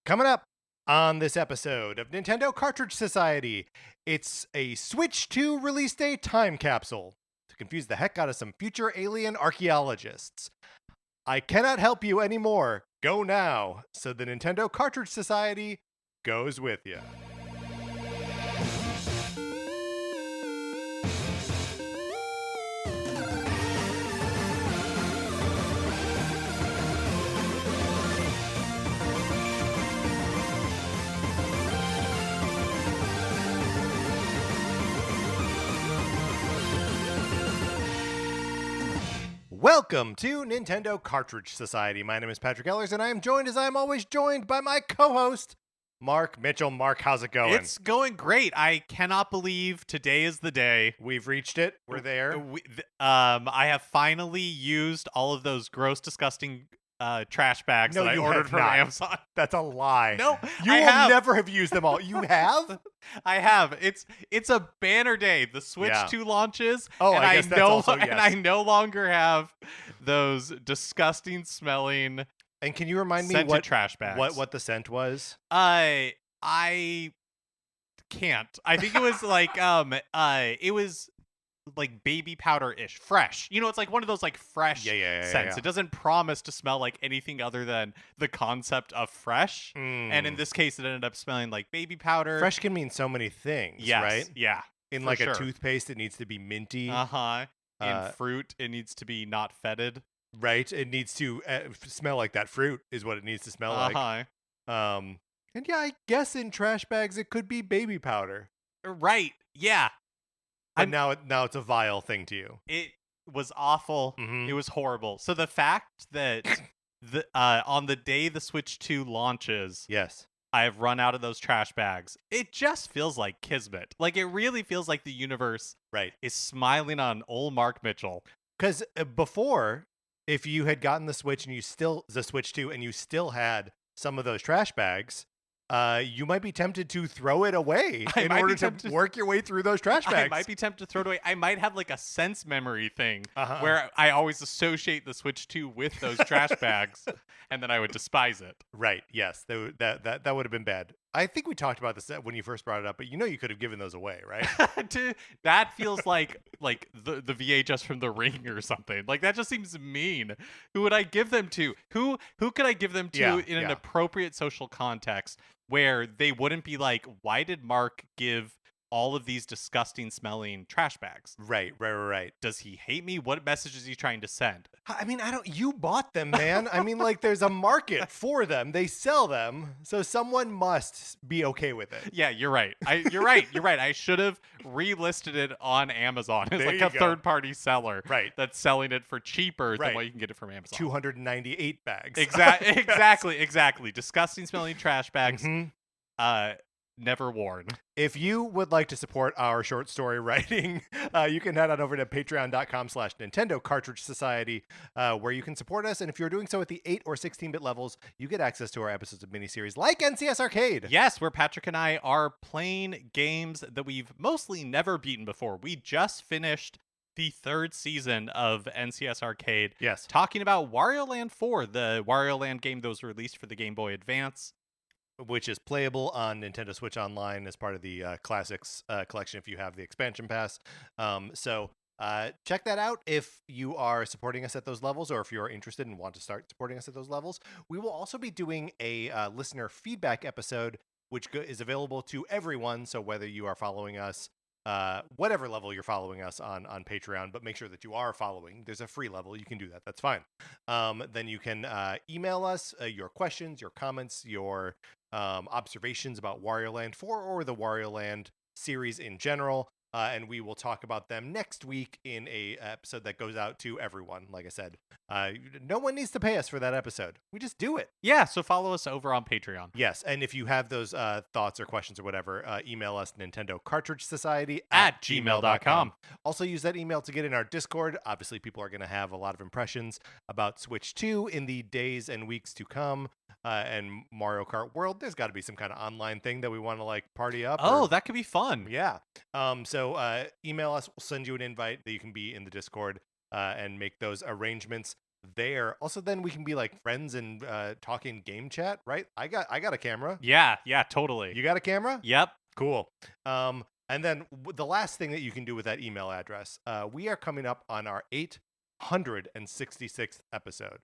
Coming up on this episode of Nintendo Cartridge Society, it's a Switch 2 release day time capsule to confuse the heck out of some future alien archaeologists. I cannot help you anymore. Go now. So the Nintendo Cartridge Society goes with you. Welcome to Nintendo Cartridge Society. My name is Patrick Ellers, and I am joined, as I am always joined, by my co-host, Mark Mitchell. Mark, how's it going? It's going great. I cannot believe today is the day. We've reached it. We're there. I have finally used all of those gross, disgusting trash bags that I ordered from Amazon. That's a lie. No, you will never have used them all. You have? I have. It's a banner day. The Switch 2 launches. Oh, and I guess that's also, yes. And I no longer have those disgusting smelling. And can you remind me what trash bags? What the scent was? I can't. I think it was like it was like baby powder-ish, fresh. You know, it's like one of those like fresh scents. Yeah. It doesn't promise to smell like anything other than the concept of fresh. And in this case, it ended up smelling like baby powder. Fresh can mean so many things, yes, right? Yeah. In like a toothpaste, it needs to be minty. In fruit, it needs to be not fetid. Right. It needs to smell like that fruit is what it needs to smell like. And yeah, I guess in trash bags, it could be baby powder. Right. Yeah. But now it's a vile thing to you. It was awful. Mm-hmm. It was horrible. So the fact that on the day the Switch 2 launches, yes, I have run out of those trash bags. It just feels like kismet. Like it really feels like the universe is smiling on old Mark Mitchell. Because before, if you had gotten the Switch and the Switch 2 and you still had some of those trash bags, you might be tempted to throw it away in order to work your way through those trash bags. I might be tempted to throw it away. I might have like a sense memory thing where I always associate the Switch 2 with those trash bags, and then I would despise it. Right. Yes. That would have been bad. I think we talked about this when you first brought it up, but you could have given those away, right? That feels like the VHS from The Ring or something. Like that just seems mean. Who would I give them to? Who could I give them to in an appropriate social context where they wouldn't be like, why did Mark give all of these disgusting smelling trash bags? Right. Does he hate me? What message is he trying to send? I mean, you bought them, man. I mean, like there's a market for them. They sell them. So someone must be okay with it. Yeah, you're right. You're right. I should have relisted it on Amazon as like a third-party seller that's selling it for cheaper than what you can get it from Amazon. 298 bags. Exactly. Disgusting smelling trash bags. Mm-hmm. Never worn. If you would like to support our short story writing, you can head on over to patreon.com/Nintendo Cartridge Society, where you can support us. And if you're doing so at the 8 or 16-bit levels, you get access to our episodes of miniseries like NCS Arcade. Yes, where Patrick and I are playing games that we've mostly never beaten before. We just finished the third season of NCS Arcade. Yes. Talking about Wario Land 4, the Wario Land game that was released for the Game Boy Advance, which is playable on Nintendo Switch Online as part of the Classics collection if you have the expansion pass. So check that out if you are supporting us at those levels, or if you're interested and want to start supporting us at those levels. We will also be doing a listener feedback episode, which is available to everyone. So whether you are following us, whatever level you're following us on Patreon, but make sure that you are following. There's a free level. You can do that. That's fine. Then you can email us your questions, your comments, your observations about Wario Land 4 or the Wario Land series in general. And we will talk about them next week in a episode that goes out to everyone. Like I said, no one needs to pay us for that episode. We just do it. Yeah, so follow us over on Patreon. Yes, and if you have those thoughts or questions or whatever, email us Nintendo Cartridge Society at gmail.com. Also use that email to get in our Discord. Obviously, people are going to have a lot of impressions about Switch 2 in the days and weeks to come. And Mario Kart World, there's got to be some kind of online thing that we want to like party up. Oh, that could be fun. Yeah. So email us. We'll send you an invite that you can be in the Discord and make those arrangements. there. Also, then we can be like friends and talking game chat, right? I got a camera. Yeah, totally. You got a camera? Yep. Cool. And then the last thing that you can do with that email address, we are coming up on our 866th episode.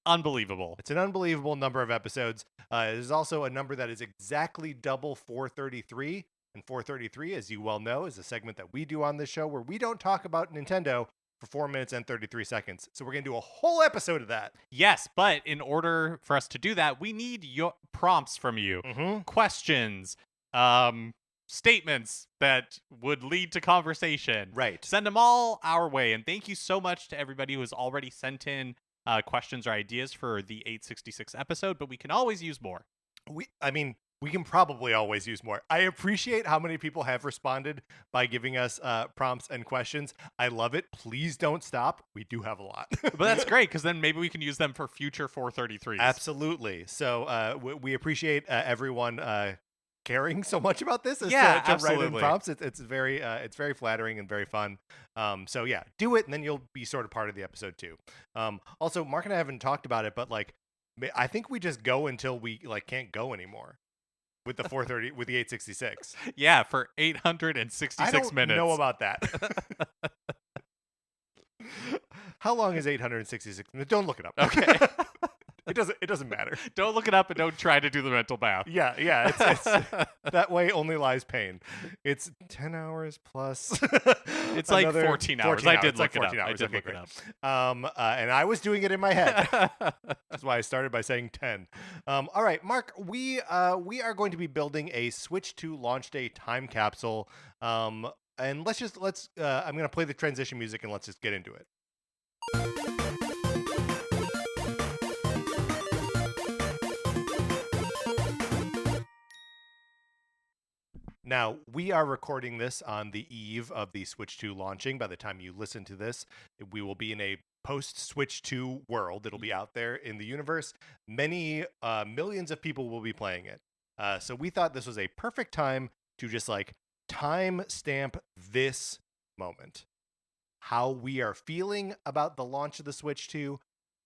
Unbelievable. It's an unbelievable number of episodes. It is also a number that is exactly double 433. And 433, as you well know, is a segment that we do on this show where we don't talk about Nintendo for 4 minutes and 33 seconds. So we're going to do a whole episode of that. Yes, but in order for us to do that, we need your prompts from you. Questions, statements that would lead to conversation. Right. Send them all our way. And thank you so much to everybody who has already sent in questions or ideas for the 866 episode, but we can always use more. We can probably always use more. I appreciate how many people have responded by giving us prompts and questions. I love it. Please don't stop. We do have a lot. But that's great, because then maybe we can use them for future 433s. Absolutely. So we appreciate everyone caring so much about this. To write in prompts. It's very flattering and very fun. So yeah, do it, and then you'll be sort of part of the episode too. Also, Mark and I haven't talked about it, but like, I think we just go until we like can't go anymore. With the 430, with the 866. Yeah, for 866 minutes. I don't know about that. How long is 866 minutes? Don't look it up. Okay. It doesn't matter. Don't look it up and don't try to do the mental math. Yeah. It's that way only lies pain. It's 10 hours plus. It's like 14 hours. I did look it up. And I was doing it in my head. That's why I started by saying 10. All right, Mark, we are going to be building a Switch 2 launch day time capsule. And I'm going to play the transition music and let's just get into it. Now, we are recording this on the eve of the Switch 2 launching. By the time you listen to this, we will be in a post-Switch 2 world. It'll be out there in the universe. Many millions of people will be playing it. So we thought this was a perfect time to just like time stamp this moment. How we are feeling about the launch of the Switch 2,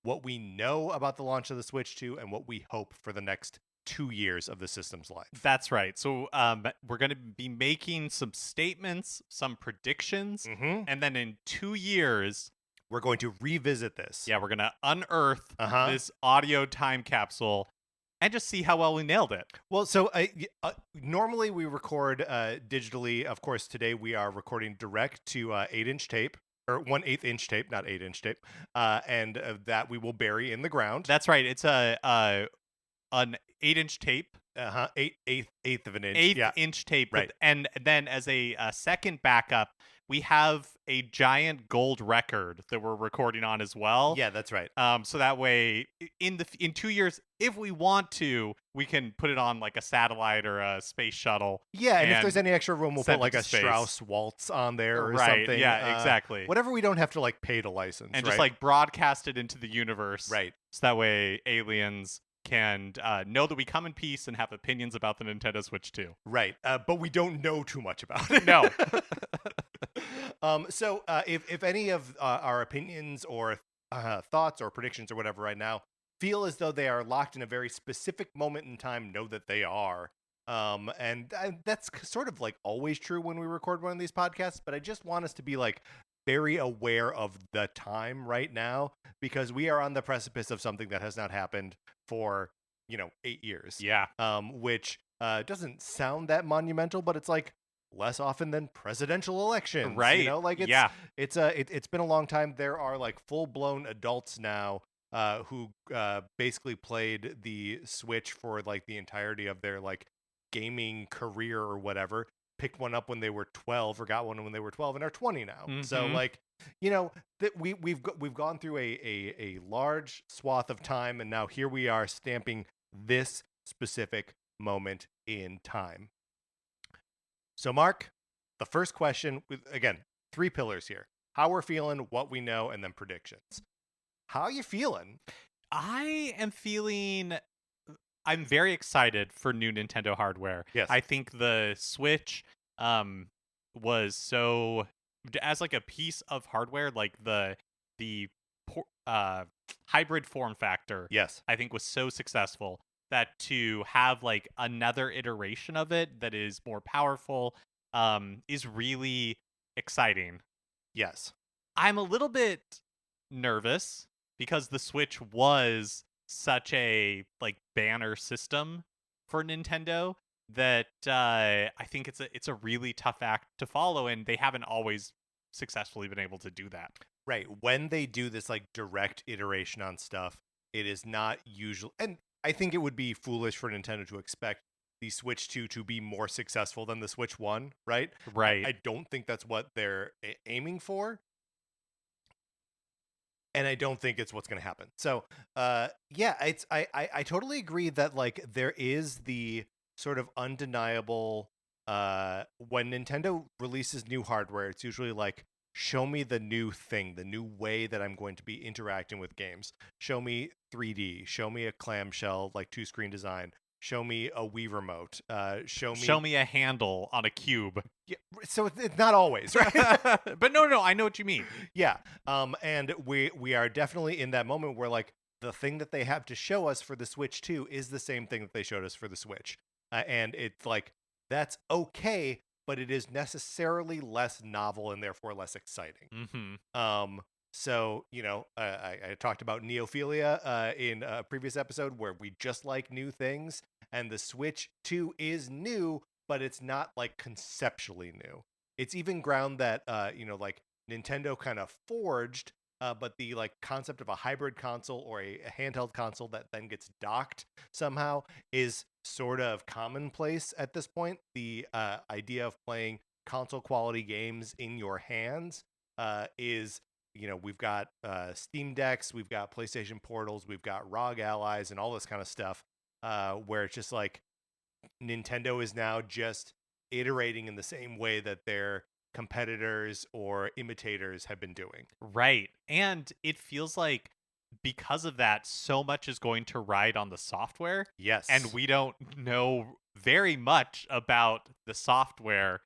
what we know about the launch of the Switch 2, and what we hope for the next 2 years of the system's life. That's right. So we're going to be making some statements, some predictions, and then in 2 years, we're going to revisit this. Yeah, we're going to unearth this audio time capsule and just see how well we nailed it. Well, so normally we record digitally. Of course, today we are recording direct to 8-inch tape. Or 1/8 inch tape, not 8-inch tape, and that we will bury in the ground. That's right. It's an 8-inch tape. Eighth of an inch. Inch tape. Right. And then as a second backup, we have a giant gold record that we're recording on as well. Yeah, that's right. So that way, in 2 years, if we want to, we can put it on like a satellite or a space shuttle. Yeah, and if there's any extra room, we'll put like a Strauss waltz on there or something. Yeah, exactly. Whatever we don't have to like pay to license. And just like broadcast it into the universe. Right. So that way, aliens can know that we come in peace and have opinions about the Nintendo Switch 2. Right. But we don't know too much about it. No. So if any of our opinions or thoughts or predictions or whatever right now feel as though they are locked in a very specific moment in time, know that they are. And that's sort of like always true when we record one of these podcasts, but I just want us to be like very aware of the time right now, because we are on the precipice of something that has not happened for, 8 years. Yeah. Which doesn't sound that monumental, but it's like less often than presidential elections. Right. It's been a long time. There are like full-blown adults now who basically played the Switch for like the entirety of their like gaming career or whatever, picked one up when they were 12 or got one when they were 12 and are 20 now. So like, that we've gone through a large swath of time, and now here we are stamping this specific moment in time. So Mark, the first question, again, 3 pillars here: how we're feeling, what we know, and then predictions. How are you feeling? I'm very excited for new Nintendo hardware. Yes. I think the Switch was so, as like a piece of hardware, like the hybrid form factor, Yes. I think was so successful that to have like another iteration of it that is more powerful is really exciting. Yes. I'm a little bit nervous because the Switch was such a like banner system for Nintendo that I think it's a really tough act to follow, and they haven't always successfully been able to do that. Right. When they do this like direct iteration on stuff, it is not usual. And I think it would be foolish for Nintendo to expect the Switch 2 to be more successful than the Switch 1, right? Right. I don't think that's what they're aiming for. And I don't think it's what's going to happen. So, yeah, I totally agree that like there is the sort of undeniable when Nintendo releases new hardware, it's usually like show me the new thing, the new way that I'm going to be interacting with games. Show me 3D, show me a clamshell like two screen design, show me a Wii remote, show me a handle on a cube. Yeah, so it's not always, right? But no, I know what you mean. Yeah. And we are definitely in that moment where like the thing that they have to show us for the Switch 2 is the same thing that they showed us for the Switch. And it's like that's okay, but it is necessarily less novel and therefore less exciting. Mm-hmm. So, you know, I talked about neophilia in a previous episode where we just like new things, and the Switch 2 is new, but it's not like conceptually new. It's even ground that, you know, like Nintendo kind of forged, but the like concept of a hybrid console or a handheld console that then gets docked somehow is sort of commonplace at this point. The idea of playing console quality games in your hands is, you know, we've got Steam Decks, we've got PlayStation Portals, we've got ROG Allies, and all this kind of stuff, where it's just like Nintendo is now just iterating in the same way that their competitors or imitators have been doing. Right. And it feels like because of that, so much is going to ride on the software. Yes. And we don't know very much about the software.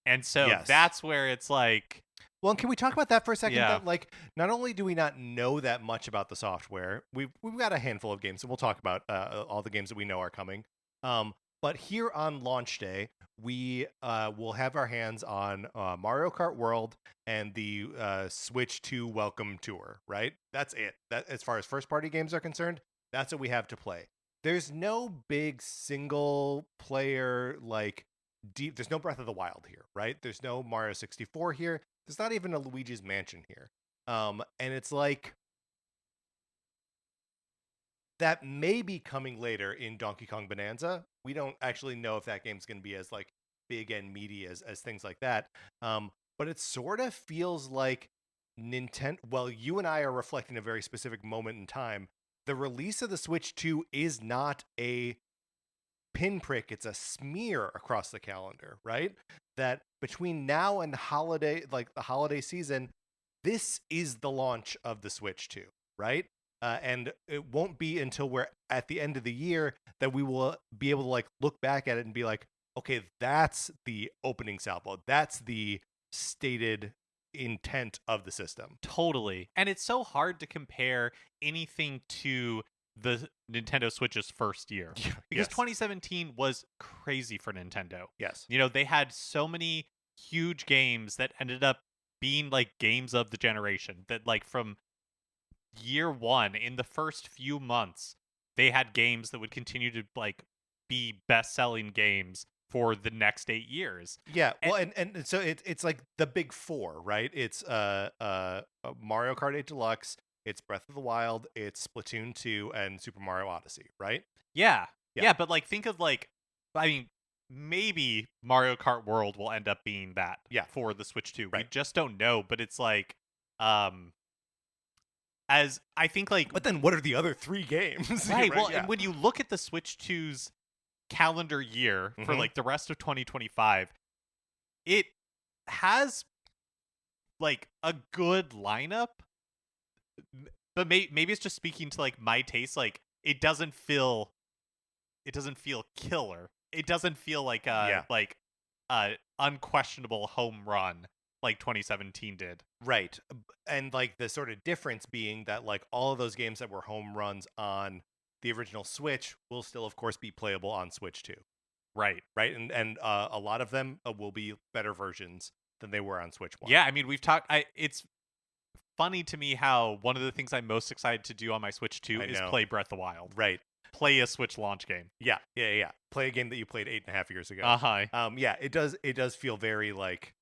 And so that's where it's like, well, can we talk about that for a second? Yeah. That, like, not only do we not know that much about the software, we've got a handful of games, and we'll talk about all the games that we know are coming. But here on launch day, we will have our hands on Mario Kart World and the Switch 2 Welcome Tour, right? That's it. That, as far as first-party games are concerned, that's what we have to play. There's no big single-player, like, deep... There's no Breath of the Wild here, right? There's no Mario 64 here. There's not even a Luigi's Mansion here. And it's like... that may be coming later in Donkey Kong Bonanza. We don't actually know if that game's going to be as like big and meaty as things like that. But it sort of feels like Nintendo. Well, you and I are reflecting a very specific moment in time. The release of the Switch 2 is not a pinprick; it's a smear across the calendar, right? That between now and holiday, like the holiday season, this is the launch of the Switch 2, right? And it won't be until we're at the end of the year that we will be able to like look back at it and be like, okay, that's the opening salvo. That's the stated intent of the system. Totally. And it's so hard to compare anything to the Nintendo Switch's first year. Because 2017 was crazy for Nintendo. Yes. You know, they had so many huge games that ended up being like games of the generation that like from year one, in the first few months, they had games that would continue to like be best-selling games for the next 8 years. Yeah, well, and so it's like the big four, right? It's Mario Kart 8 Deluxe, it's Breath of the Wild, it's Splatoon 2, and Super Mario Odyssey, right? Yeah, but like think of like, I mean, maybe Mario Kart World will end up being that for the Switch 2. Right. We just don't know, but it's like, as I think like... But then what are the other 3 games? Right, well, and when you look at the Switch 2's calendar year for like the rest of 2025, it has like a good lineup, but maybe it's just speaking to like my taste. Like it doesn't feel killer. It doesn't feel like a unquestionable home run. like 2017 did. Right. And like the sort of difference being that like all of those games that were home runs on the original Switch will still of course be playable on Switch too. Right. And a lot of them will be better versions than they were on Switch 1. Yeah, I mean, we've talked it's funny to me how one of the things I'm most excited to do on my Switch 2 is play Breath of the Wild. Right. Play a Switch launch game. Yeah. Play a game that you played 8.5 years ago. Yeah, it does feel very like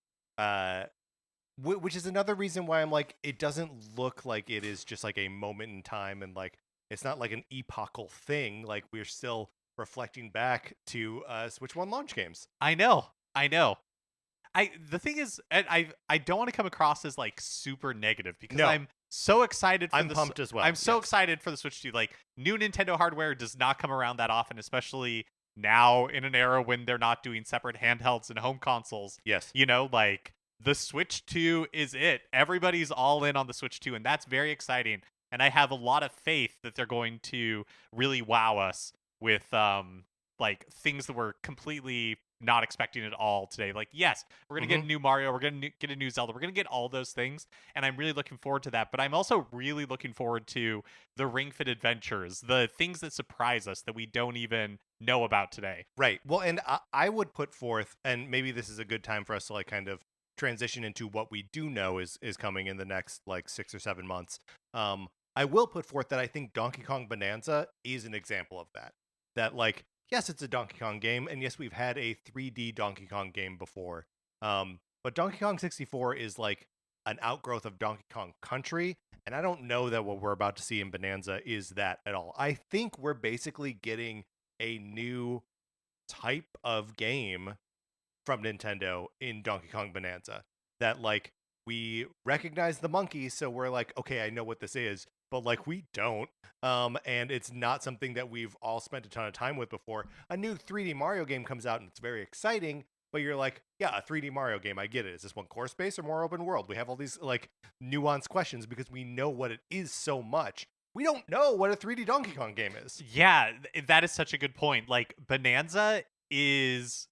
which is another reason why I'm like, it doesn't look like it is just like a moment in time, and like it's not like an epochal thing. Like we're still reflecting back to Switch 1 launch games. I know. The thing is, and I don't want to come across as like super negative because I'm so excited for I'm pumped as well. I'm so excited for the Switch 2. Like, new Nintendo hardware does not come around that often, especially now in an era when they're not doing separate handhelds and home consoles. Yes. You know, like the Switch 2 is it. Everybody's all in on the Switch 2, and that's very exciting. And I have a lot of faith that they're going to really wow us with like things that we're completely not expecting at all today. Like, yes, we're going to get a new Mario, we're going to get a new Zelda, we're going to get all those things, and I'm really looking forward to that. But I'm also really looking forward to the Ring Fit adventures, the things that surprise us that we don't even know about today. Right. Well, and I would put forth, and maybe this is a good time for us to like kind of transition into what we do know is coming in the next like 6 or 7 months. I will put forth that I think Donkey Kong Bonanza is an example of that. That like, yes, it's a Donkey Kong game, and yes, we've had a 3D Donkey Kong game before. But Donkey Kong 64 is like an outgrowth of Donkey Kong Country, and I don't know that what we're about to see in Bonanza is that at all. I think we're basically getting a new type of game from Nintendo in Donkey Kong Bonanza. That like, we recognize the monkey, so we're like, okay, I know what this is, but like we don't. And it's not something that we've all spent a ton of time with before. A new 3D Mario game comes out and it's very exciting, but you're like, yeah, a 3D Mario game, I get it. Is this one core space or more open world? We have all these like nuanced questions because we know what it is so much. We don't know what a 3D Donkey Kong game is. Yeah, that is such a good point. Like, Bonanza is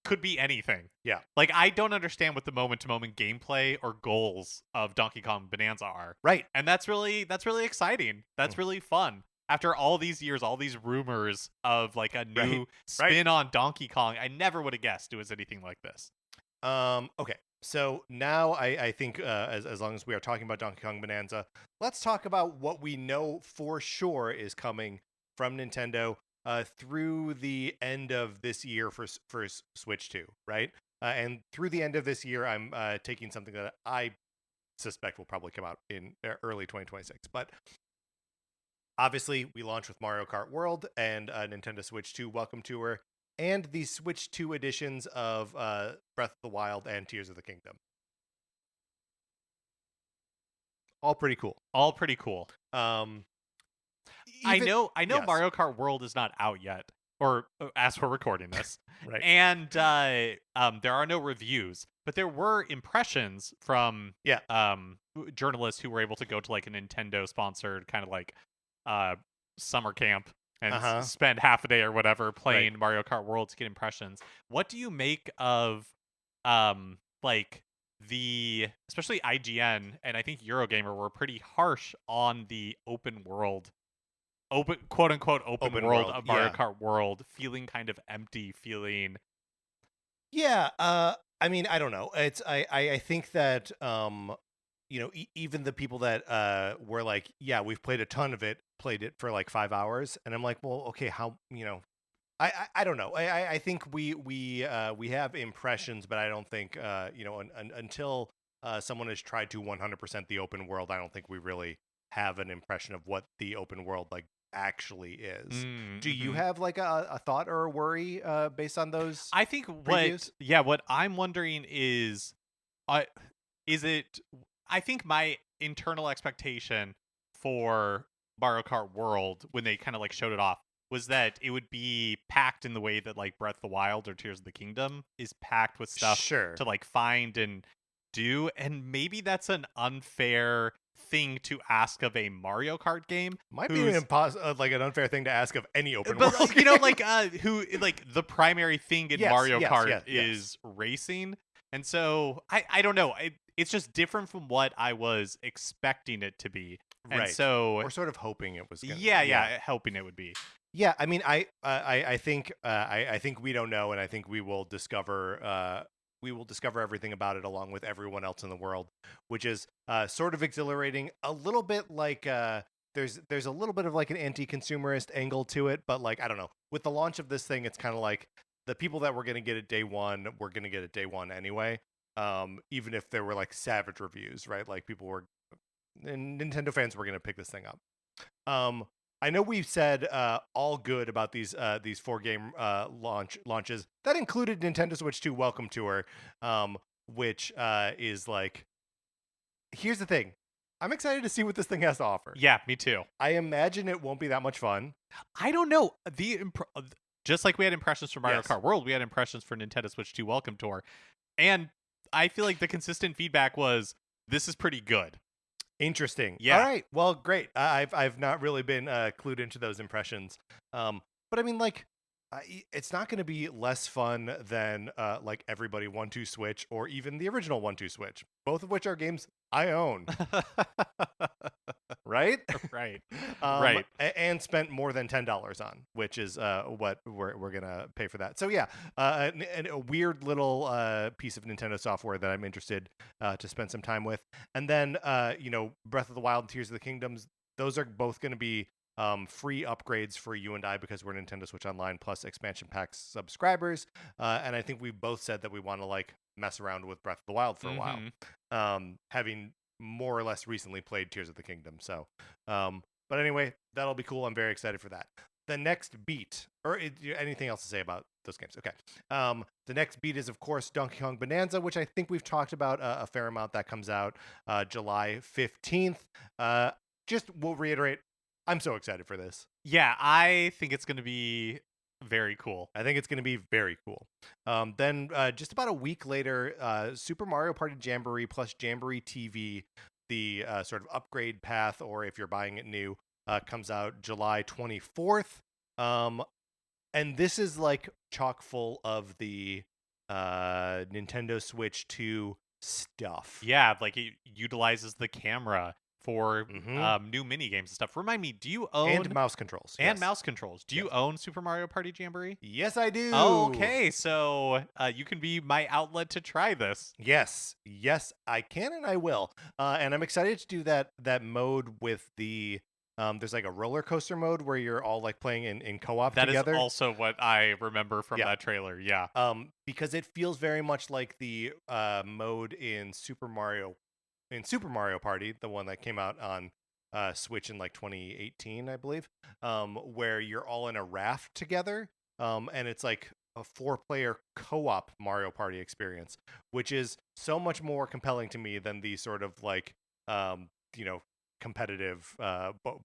could be anything. Yeah. Like, I don't understand what the moment-to-moment gameplay or goals of Donkey Kong Bonanza are. Right. And that's really exciting. That's really fun. After all these years, all these rumors of like a new spin on Donkey Kong, I never would have guessed it was anything like this. Okay. So now I think as long as we are talking about Donkey Kong Bonanza, let's talk about what we know for sure is coming from Nintendo through the end of this year for Switch 2, right? And through the end of this year, I'm taking something that I suspect will probably come out in early 2026. But obviously, we launched with Mario Kart World and Nintendo Switch 2 Welcome Tour, and the Switch 2 editions of Breath of the Wild and Tears of the Kingdom. All pretty cool. I know yes. Mario Kart World is not out yet, or as we're recording this. Right. And there are no reviews, but there were impressions from journalists who were able to go to like a Nintendo sponsored kind of like summer camp and spend half a day or whatever playing Mario Kart World to get impressions. What do you make of like especially IGN and I think Eurogamer were pretty harsh on the quote unquote open world of Mario Kart World, feeling kind of empty, feeling. Yeah, I mean, I don't know. It's I think that even the people that were like, yeah, we've played a ton of it, played it for like 5 hours, and I'm like, well, okay, how I don't know. I think we have impressions, but I don't think until someone has tried to 100% the open world, I don't think we really have an impression of what the open world like actually is. Do you have like a thought or a worry based on those? I think what I'm wondering is I think my internal expectation for Mario Kart World when they kind of like showed it off was that it would be packed in the way that like Breath of the Wild or Tears of the Kingdom is packed with stuff to like find and do, and maybe that's an unfair thing to ask of a Mario Kart game. Might be an unfair thing to ask of any open world game. Who like the primary thing in Mario Kart is racing. And so I don't know. It's just different from what I was expecting it to be. And Right. so Or sort of hoping it was gonna. yeah, hoping it would be. Yeah, I mean, I think I think we don't know, and I think we will discover everything about it along with everyone else in the world, which is sort of exhilarating. A little bit like there's a little bit of like an anti-consumerist angle to it, but like I don't know. With the launch of this thing, it's kind of like the people that were going to get it day one, we're going to get it day one anyway. Even if there were like savage reviews, right? Like people were, and Nintendo fans were going to pick this thing up. Um, I know we've said all good about these 4 game launches that included Nintendo Switch 2 Welcome Tour, which is like, here's the thing, I'm excited to see what this thing has to offer. Yeah, me too. I imagine it won't be that much fun. I don't know. Just like we had impressions for Mario Kart World, we had impressions for Nintendo Switch 2 Welcome Tour, and I feel like the consistent feedback was this is pretty good. Interesting. Yeah. All right. Well, great. I've not really been clued into those impressions. But I mean, like, it's not going to be less fun than like Everybody 1-2 Switch or even the original 1-2 Switch, both of which are games I own. Right? Right. Right. And spent more than $10 on, which is what we're gonna pay for that. So yeah, a weird little piece of Nintendo software that I'm interested to spend some time with. And then Breath of the Wild and Tears of the Kingdoms, those are both going to be free upgrades for you and I because we're Nintendo Switch Online Plus expansion packs subscribers. And I think we both said that we want to like mess around with Breath of the Wild for a while, having more or less recently played Tears of the Kingdom. So, but anyway, that'll be cool. I'm very excited for that. The next beat, or anything else to say about those games? Okay. The next beat is, of course, Donkey Kong Bonanza, which I think we've talked about a fair amount. That comes out July 15th. We'll reiterate, I'm so excited for this. Yeah, I think it's going to be very cool. I think it's going to be very cool. Then just about a week later, Super Mario Party Jamboree plus Jamboree TV, the sort of upgrade path, or if you're buying it new, comes out July 24th. And this is like chock full of the Nintendo Switch 2 stuff. Yeah, like it utilizes the camera for new mini games and stuff. Remind me, do you own and mouse controls? And mouse controls. Do you own Super Mario Party Jamboree? Yes, I do. Okay, so you can be my outlet to try this. Yes, I can and I will. And I'm excited to do that mode with the. There's like a roller coaster mode where you're all like playing in co-op together. That is also what I remember from that trailer. Yeah. Because it feels very much like the mode in Super Mario Party, the one that came out on Switch in like 2018, I believe, where you're all in a raft together, and it's like a 4-player co-op Mario Party experience, which is so much more compelling to me than the sort of like competitive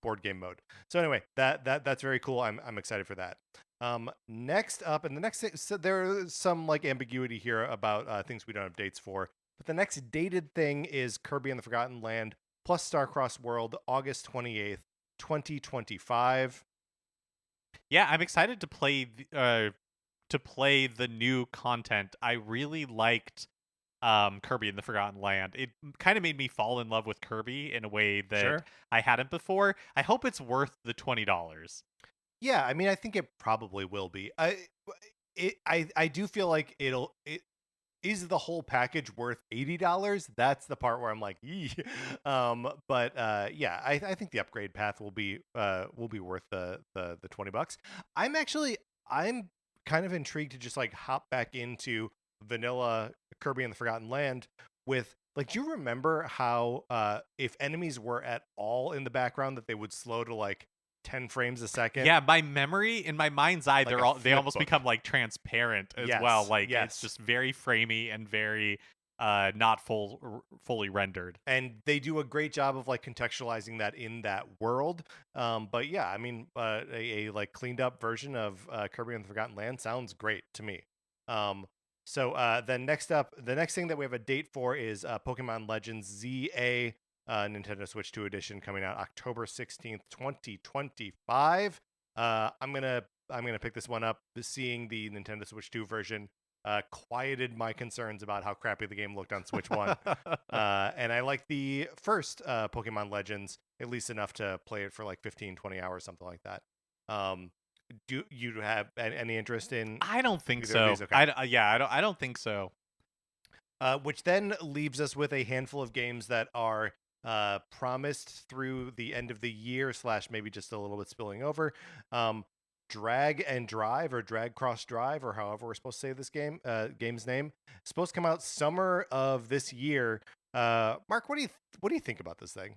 board game mode. So anyway, that's very cool. I'm excited for that. Next up, and the next thing, so there is some like ambiguity here about things we don't have dates for. But the next dated thing is Kirby and the Forgotten Land plus Starcross World, August 28th, 2025. Yeah, I'm excited to play the new content. I really liked Kirby and the Forgotten Land. It kind of made me fall in love with Kirby in a way that I hadn't before. I hope it's worth the $20. Yeah, I mean, I think it probably will be. I do feel like is the whole package worth $80? That's the part where I'm like, yeah. Yeah, I think the upgrade path will be worth the $20. I'm kind of intrigued to just like hop back into vanilla Kirby and the Forgotten Land with like, do you remember how if enemies were at all in the background that they would slow to like 10 frames a second? Yeah, my memory, in my mind's eye, like they almost become like transparent as well. Like it's just very framey and very not fully rendered. And they do a great job of like contextualizing that in that world. But yeah, I mean, a like cleaned up version of Kirby and the Forgotten Land sounds great to me. So then next up, the next thing that we have a date for is Pokemon Legends ZA Nintendo Switch 2 edition coming out October 16th, 2025. I'm gonna pick this one up, seeing the Nintendo Switch 2 version quieted my concerns about how crappy the game looked on Switch 1. And I like the first Pokemon Legends at least enough to play it for like 15, 20 hours, something like that. Do you have any interest in I don't think either of so. these? Okay. I don't think so. Which then leaves us with a handful of games that are promised through the end of the year / maybe just a little bit spilling over. Drag and Drive, or Drag Cross Drive, or however we're supposed to say this game's name, supposed to come out summer of this year. Mark, what do you think about this thing?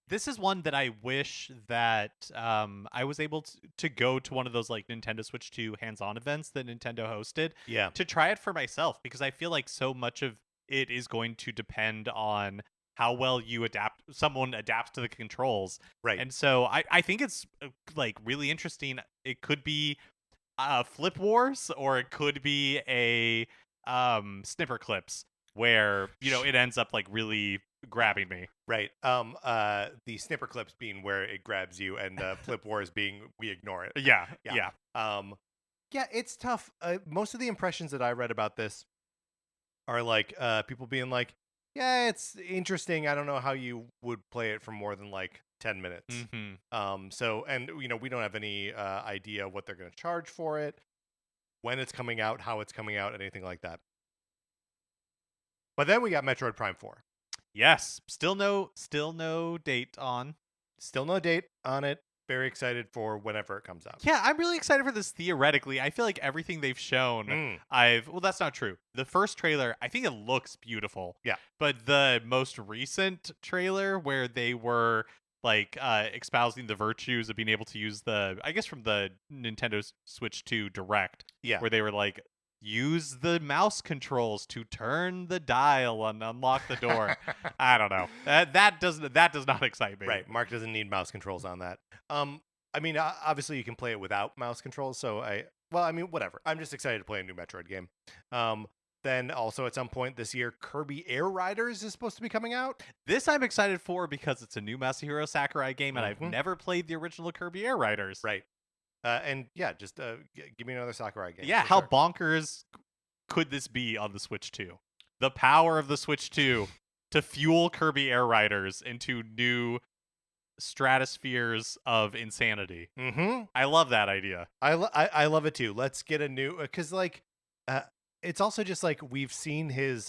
This is one that I wish that I was able to go to one of those like Nintendo Switch 2 hands-on events that Nintendo hosted to try it for myself, because I feel like so much of it is going to depend on how well someone adapts to the controls. Right. And so I think it's like really interesting. It could be Flip Wars, or it could be a Snipper Clips, where, it ends up like really grabbing me. Right. The Snipper Clips being where it grabs you, and Flip Wars being we ignore it. Yeah. Yeah, it's tough. Most of the impressions that I read about this are like people being like, yeah, it's interesting. I don't know how you would play it for more than like 10 minutes. Mm-hmm. So, and we don't have any idea what they're going to charge for it, when it's coming out, how it's coming out, anything like that. But then we got Metroid Prime 4. Yes, still no date on. Still no date on it. Very excited for whenever it comes out. Yeah, I'm really excited for this theoretically. I feel like everything they've shown, well, that's not true. The first trailer, I think it looks beautiful. Yeah. But the most recent trailer, where they were like espousing the virtues of being able to use I guess from the Nintendo Switch 2 Direct, yeah, where they were like, use the mouse controls to turn the dial and unlock the door. I don't know. That does not excite me. Right. Mark doesn't need mouse controls on that. I mean, obviously you can play it without mouse controls. So whatever. I'm just excited to play a new Metroid game. Then also at some point this year, Kirby Air Riders is supposed to be coming out. This I'm excited for because it's a new Masahiro Sakurai game, and I've never played the original Kirby Air Riders. Right. And yeah, just give me another Sakurai game. Yeah, how bonkers could this be on the Switch 2? The power of the Switch 2 to fuel Kirby Air Riders into new stratospheres of insanity. Mm-hmm. I love that idea. I love it too. Let's get a new, because it's also just like we've seen him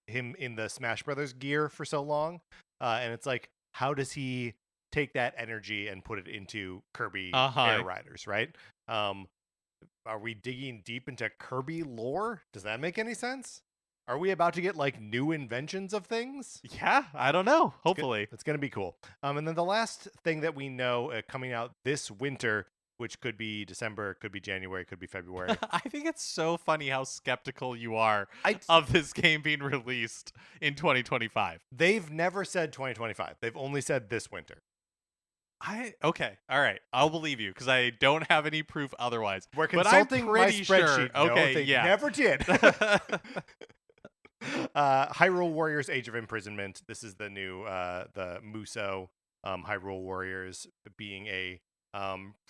in the Smash Brothers gear for so long, and it's like, how does he take that energy and put it into Kirby Air Riders, right? Are we digging deep into Kirby lore? Does that make any sense? Are we about to get like new inventions of things? Yeah, I don't know. Hopefully. It's going to be cool. And then the last thing that we know coming out this winter, which could be December, could be January, could be February. I think it's so funny how skeptical you are of this game being released in 2025. They've never said 2025. They've only said this winter. Okay, all right, I'll believe you, because I don't have any proof otherwise. We're consulting my spreadsheet. Sure. Okay, they never did. Hyrule Warriors: Age of Imprisonment. This is the new the Musou Hyrule Warriors, being a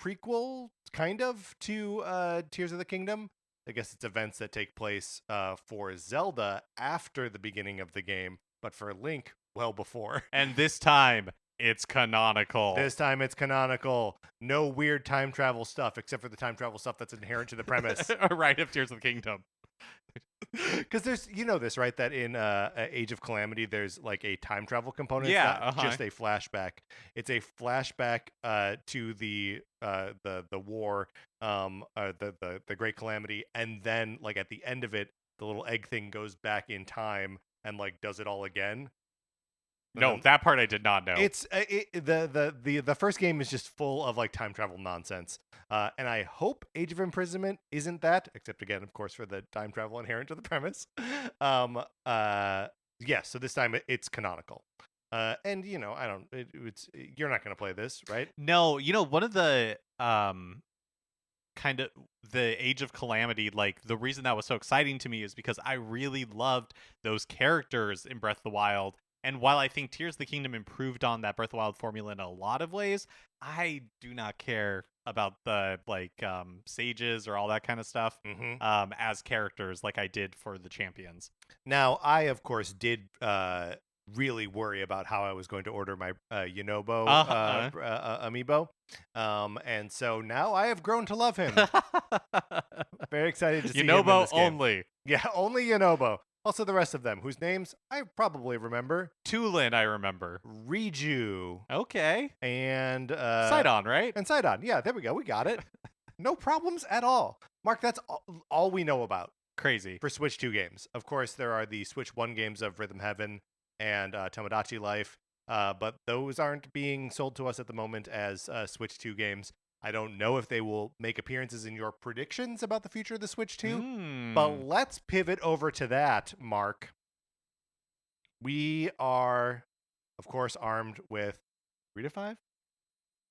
prequel kind of to Tears of the Kingdom. I guess it's events that take place for Zelda after the beginning of the game, but for Link well before. And this time it's canonical. No weird time travel stuff, except for the time travel stuff that's inherent to the premise. Right, of Tears of the Kingdom. Because there's, this, right? That in Age of Calamity, there's like a time travel component. Yeah, it's not just a flashback. It's a flashback to the war, the Great Calamity, and then like at the end of it, the little egg thing goes back in time and like does it all again. No, that part I did not know. It's the first game is just full of like time travel nonsense, and I hope Age of Imprisonment isn't that. Except again, of course, for the time travel inherent to the premise. Yeah. So this time it's canonical, and I don't. You're not going to play this, right? No, one of the kind of the Age of Calamity, like the reason that was so exciting to me is because I really loved those characters in Breath of the Wild. And while I think Tears of the Kingdom improved on that Breath of the Wild formula in a lot of ways, I do not care about the sages or all that kind of stuff as characters like I did for the champions. Now, I of course did really worry about how I was going to order my Yunobo amiibo, and so now I have grown to love him. Very excited to see him in this game. Only. Yeah, only Yunobo. Also the rest of them, whose names I probably remember. Tulin, I remember. Riju. Okay. And Sidon, right? And Sidon. Yeah, there we go. We got it. No problems at all. Mark, that's all we know about. Crazy. For Switch 2 games. Of course, there are the Switch 1 games of Rhythm Heaven and Tomodachi Life, but those aren't being sold to us at the moment as Switch 2 games. I don't know if they will make appearances in your predictions about the future of the Switch 2, but let's pivot over to that, Mark. We are, of course, armed with 3 to 5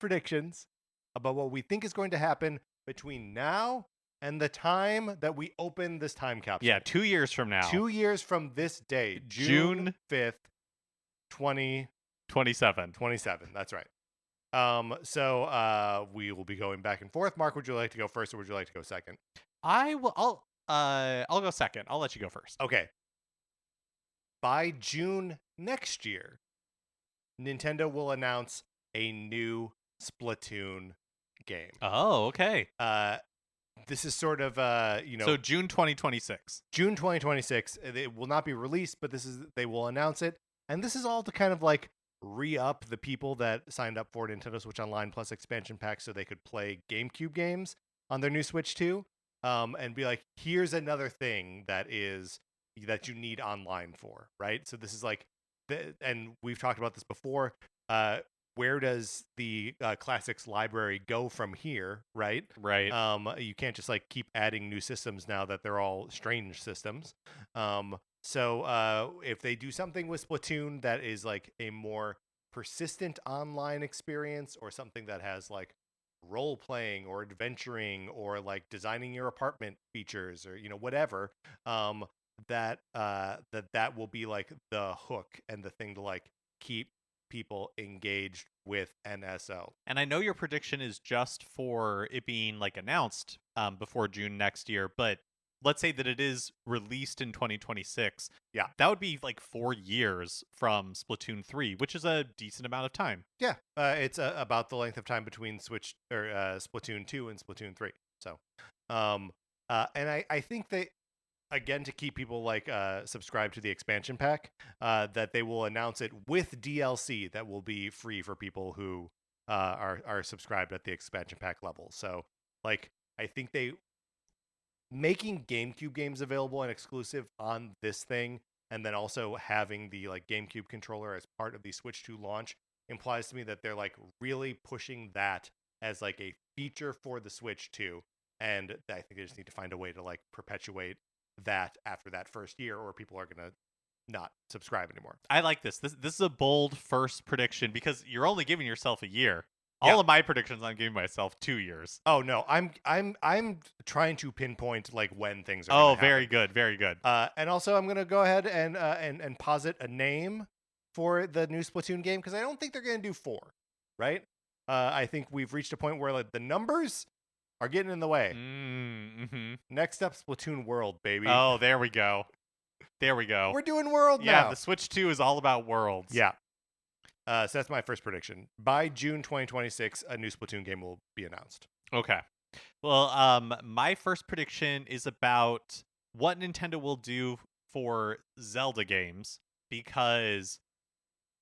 predictions about what we think is going to happen between now and the time that we open this time capsule. Yeah, 2 years from now. 2 years from this day, June 5th, 2027. 27, that's right. So we will be going back and forth. Mark, would you like to go first or would you like to go second? I'll go second. I'll let you go first. Okay. By June next year, Nintendo will announce a new Splatoon game. Oh, okay. This is sort of So June 2026. June 2026. It will not be released, but they will announce it. And this is all to kind of like re-up the people that signed up for Nintendo Switch Online Plus expansion pack so they could play GameCube games on their new Switch 2. And be like, here's another thing that you need online for, right? So this is like, and we've talked about this before. Where does the classics library go from here, right? Right. You can't just like keep adding new systems now that they're all strange systems. So if they do something with Splatoon that is like a more persistent online experience or something that has like role playing or adventuring or like designing your apartment features or whatever, that will be like the hook and the thing to like keep people engaged with NSO. And I know your prediction is just for it being like announced before June next year, but let's say that it is released in 2026. Yeah. That would be like 4 years from Splatoon 3, which is a decent amount of time. Yeah. It's about the length of time between Splatoon 2 and Splatoon 3. So, and I think they, again, to keep people like subscribed to the expansion pack, that they will announce it with DLC that will be free for people who are subscribed at the expansion pack level. So, like, I think they making GameCube games available and exclusive on this thing, and then also having the like GameCube controller as part of the Switch 2 launch implies to me that they're like really pushing that as like a feature for the Switch 2, and I think they just need to find a way to like perpetuate that after that first year, or people are gonna not subscribe anymore. I like this. This is a bold first prediction because you're only giving yourself a year. All of my predictions, I'm giving myself 2 years. Oh no, I'm trying to pinpoint like when things are. Oh, very good, very good. And also, I'm gonna go ahead and posit a name for the new Splatoon game because I don't think they're gonna do 4, right? I think we've reached a point where like the numbers are getting in the way. Mm-hmm. Next up, Splatoon World, baby. Oh, there we go. There we go. We're doing World now. Yeah, the Switch 2 is all about worlds. Yeah. So that's my first prediction. By June 2026, a new Splatoon game will be announced. Okay. Well, my first prediction is about what Nintendo will do for Zelda games because,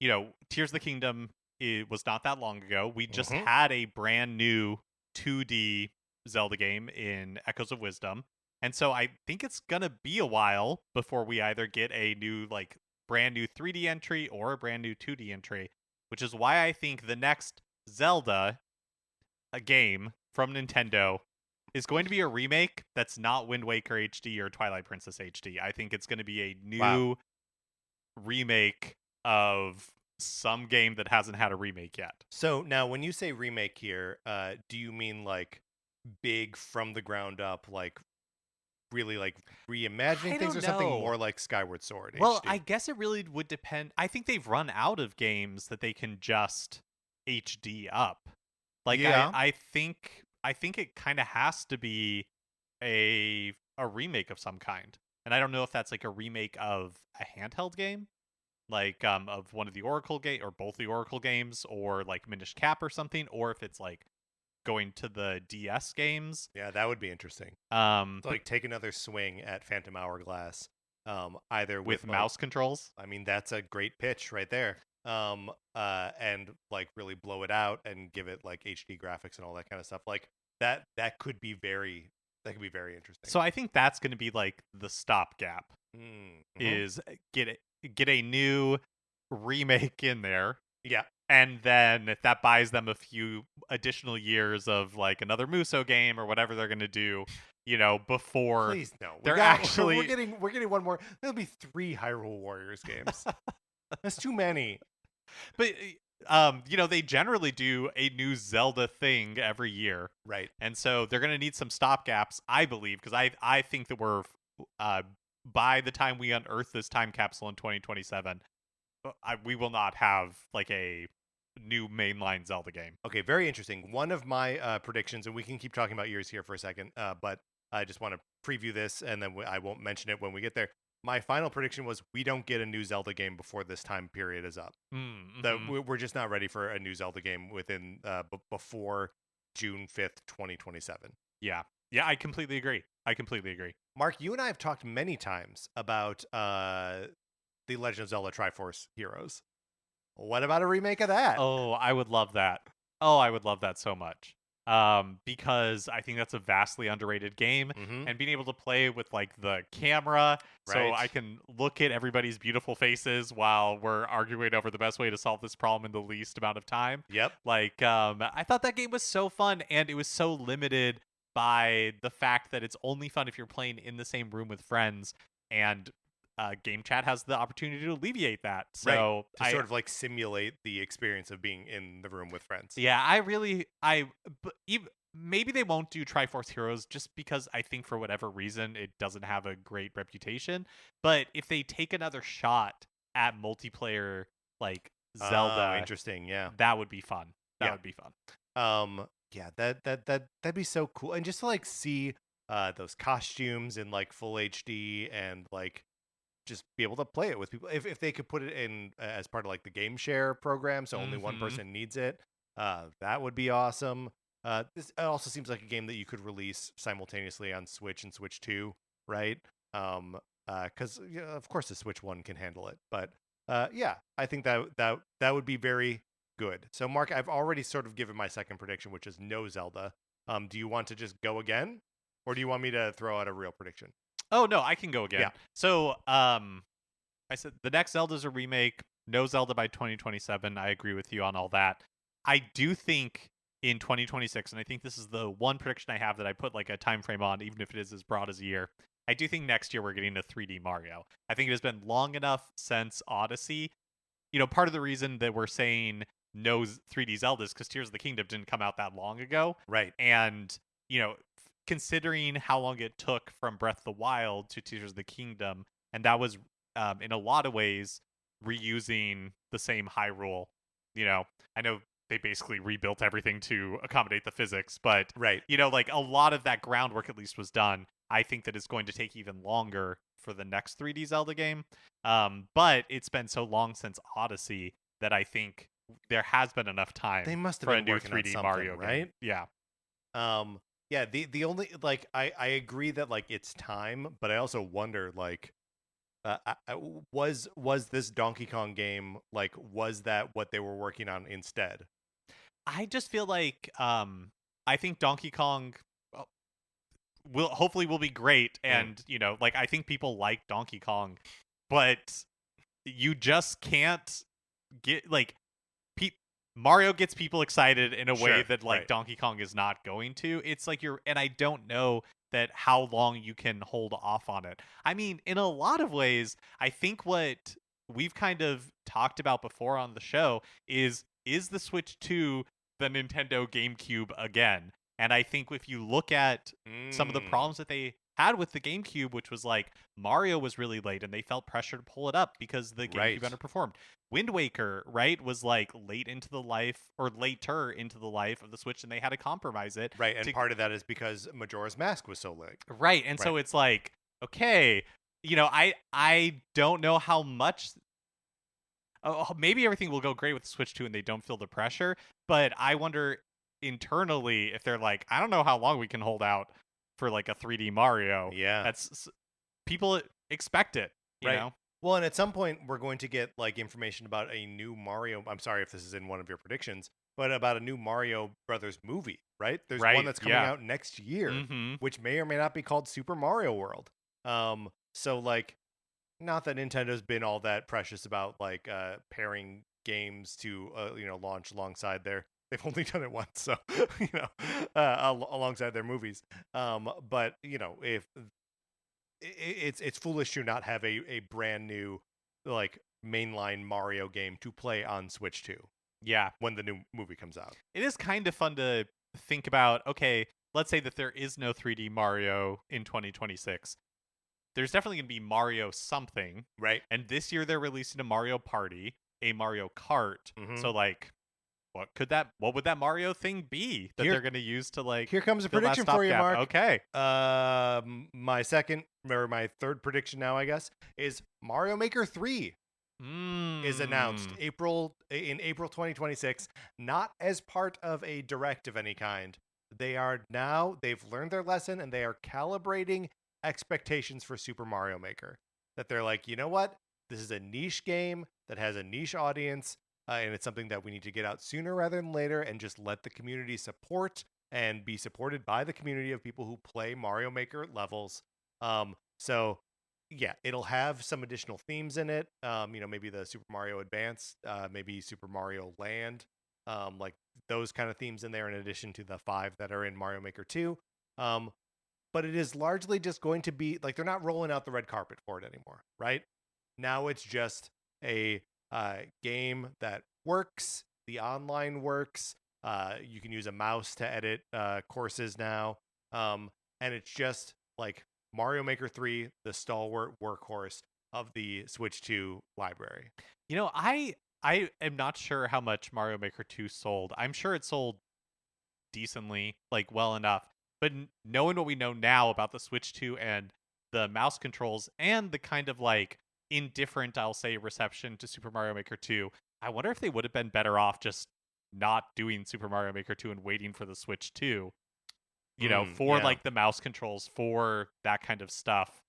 Tears of the Kingdom, it was not that long ago. We just had a brand new 2D Zelda game in Echoes of Wisdom. And so I think it's going to be a while before we either get a new, like, brand new 3D entry or a brand new 2D entry, which is why I think the next Zelda game from Nintendo is going to be a remake that's not Wind Waker HD or Twilight Princess HD. I think it's going to be a new remake of some game that hasn't had a remake yet. So now when you say remake here, do you mean like big from the ground up, like really like reimagining I things, or don't something know. more like Skyward Sword Well, HD? I guess it really would depend. I think they've run out of games that they can just HD up. Like Yeah. I think it kind of has to be a remake of some kind. And I don't know if that's like a remake of a handheld game, like of one of the Oracle game or both the Oracle games, or like Minish Cap or something, or if it's like going to the DS games. Yeah, that would be interesting. So But like take another swing at Phantom Hourglass, either with with like, mouse controls. I mean, that's a great pitch right there. And like really blow it out and give it like HD graphics and all that kind of stuff. Like that could be very interesting. So I think that's going to be like the stopgap, Mm-hmm. is get a new remake in there, Yeah. and then if that buys them a few additional years of like another Muso game or whatever they're going to do, before Please no. they're actually we're getting one more. There'll be 3 Hyrule Warriors games. That's too many. But they generally do a new Zelda thing every year, Right. and so they're going to need some stopgaps, I believe, because I think that we're by the time we unearth this time capsule in 2027, we will not have like a new mainline Zelda game. Okay, very interesting. One of my predictions, and we can keep talking about yours here for a second, but I just want to preview this, and then I won't mention it when we get there. My final prediction was we don't get a new Zelda game before this time period is up. Mm-hmm. We're just not ready for a new Zelda game within before June 5th, 2027. Yeah, I completely agree. Mark, you and I have talked many times about the Legend of Zelda Triforce Heroes. What about a remake of that? Oh, I would love that. Oh, I would love that so much. Because I think that's a vastly underrated game, and being able to play with like the camera, so I can look at everybody's beautiful faces while we're arguing over the best way to solve this problem in the least amount of time. Yep. Like, I thought that game was so fun, and it was so limited by the fact that it's only fun if you're playing in the same room with friends, and game chat has the opportunity to alleviate that. So to sort of like simulate the experience of being in the room with friends. Yeah, maybe they won't do Triforce Heroes just because I think for whatever reason it doesn't have a great reputation. But if they take another shot at multiplayer like Zelda, interesting, yeah, that would be fun. That would be fun. Yeah, that'd be so cool, and just to like see those costumes in like full HD, and like just be able to play it with people. If they could put it in as part of like the game share program, so only one person needs it, that would be awesome. This also seems like a game that you could release simultaneously on Switch and Switch 2, right? Because of course the Switch 1 can handle it, but yeah, I think that would be very good. So Mark, I've already sort of given my second prediction, which is no Zelda. Do you want to just go again, or do you want me to throw out a real prediction? Oh no, I can go again. Yeah. So I said the next Zelda's a remake. No Zelda by 2027. I agree with you on all that. I do think in 2026, and I think this is the one prediction I have that I put like a time frame on, even if it is as broad as a year. I do think next year we're getting a 3D Mario. I think it has been long enough since Odyssey. Part of the reason that we're saying no 3D Zeldas because Tears of the Kingdom didn't come out that long ago. Right. And, considering how long it took from Breath of the Wild to Tears of the Kingdom, and that was in a lot of ways reusing the same Hyrule. I know they basically rebuilt everything to accommodate the physics, but right. Like a lot of that groundwork at least was done. I think that it's going to take even longer for the next 3D Zelda game. But it's been so long since Odyssey that I think there has been enough time they must have for been a new working 3D on Mario right? game. Yeah. Yeah, the only like I agree that like it's time, but I also wonder like was this Donkey Kong game, like was that what they were working on instead? I just feel like I think Donkey Kong will be great, and like I think people like Donkey Kong, but you just can't get like Mario gets people excited in a way that like Donkey Kong is not going to. It's like and I don't know that how long you can hold off on it. I mean, in a lot of ways, I think what we've kind of talked about before on the show is the Switch 2 the Nintendo GameCube again? And I think if you look at some of the problems that they had with the GameCube, which was like Mario was really late and they felt pressure to pull it up because the GameCube underperformed. Wind Waker, right, was like later into the life of the Switch, and they had to compromise it. Right, and part of that is because Majora's Mask was so late. Right, and so it's like, okay, I don't know how much. Maybe everything will go great with the Switch 2 and they don't feel the pressure, but I wonder internally if they're like, I don't know how long we can hold out for like a 3D Mario. Yeah. That's people expect it, you know? Well, and at some point we're going to get like information about a new Mario. I'm sorry if this is in one of your predictions, but about a new Mario Brothers movie, right? There's one that's coming out next year, which may or may not be called Super Mario World. So like, not that Nintendo's been all that precious about like pairing games to launch alongside their. They've only done it once, so alongside their movies. But if it's foolish to not have a brand new like mainline Mario game to play on Switch 2. Yeah, when the new movie comes out. It is kind of fun to think about, okay, let's say that there is no 3D Mario in 2026. There's definitely going to be Mario something. Right. And this year they're releasing a Mario Party, a Mario Kart. So like what would that Mario thing be that they're going to use to like Here comes a prediction for you, Mark. Okay. My third prediction now, I guess, is Mario Maker 3 is announced in April 2026, not as part of a direct of any kind. They've learned their lesson and they are calibrating expectations for Super Mario Maker. That they're like, you know what? This is a niche game that has a niche audience. And it's something that we need to get out sooner rather than later and just let the community support and be supported by the community of people who play Mario Maker levels. So, yeah, it'll have some additional themes in it. Maybe the Super Mario Advance, maybe Super Mario Land, like those kind of themes in there in addition to the 5 that are in Mario Maker 2. But it is largely just going to be, like, they're not rolling out the red carpet for it anymore, right? Now it's just a game that works. The online works. You can use a mouse to edit courses now. And it's just like Mario Maker 3, the stalwart workhorse of the Switch 2 library. I am not sure how much Mario Maker 2 sold. I'm sure it sold decently, like well enough. But knowing what we know now about the Switch 2 and the mouse controls and the kind of like indifferent, I'll say, reception to Super Mario Maker 2, I wonder if they would have been better off just not doing Super Mario Maker 2 and waiting for the Switch 2, like the mouse controls, for that kind of stuff.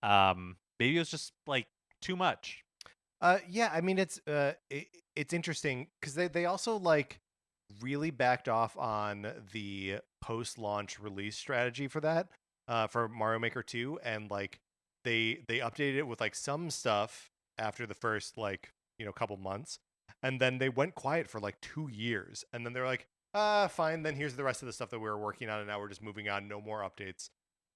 Maybe it was just like too much. I mean, it's interesting because they also like really backed off on the post-launch release strategy for that, for Mario Maker 2, and like they updated it with like some stuff after the first couple months, and then they went quiet for like 2 years, and then they're like, fine, then here's the rest of the stuff that we were working on, and now we're just moving on. No more updates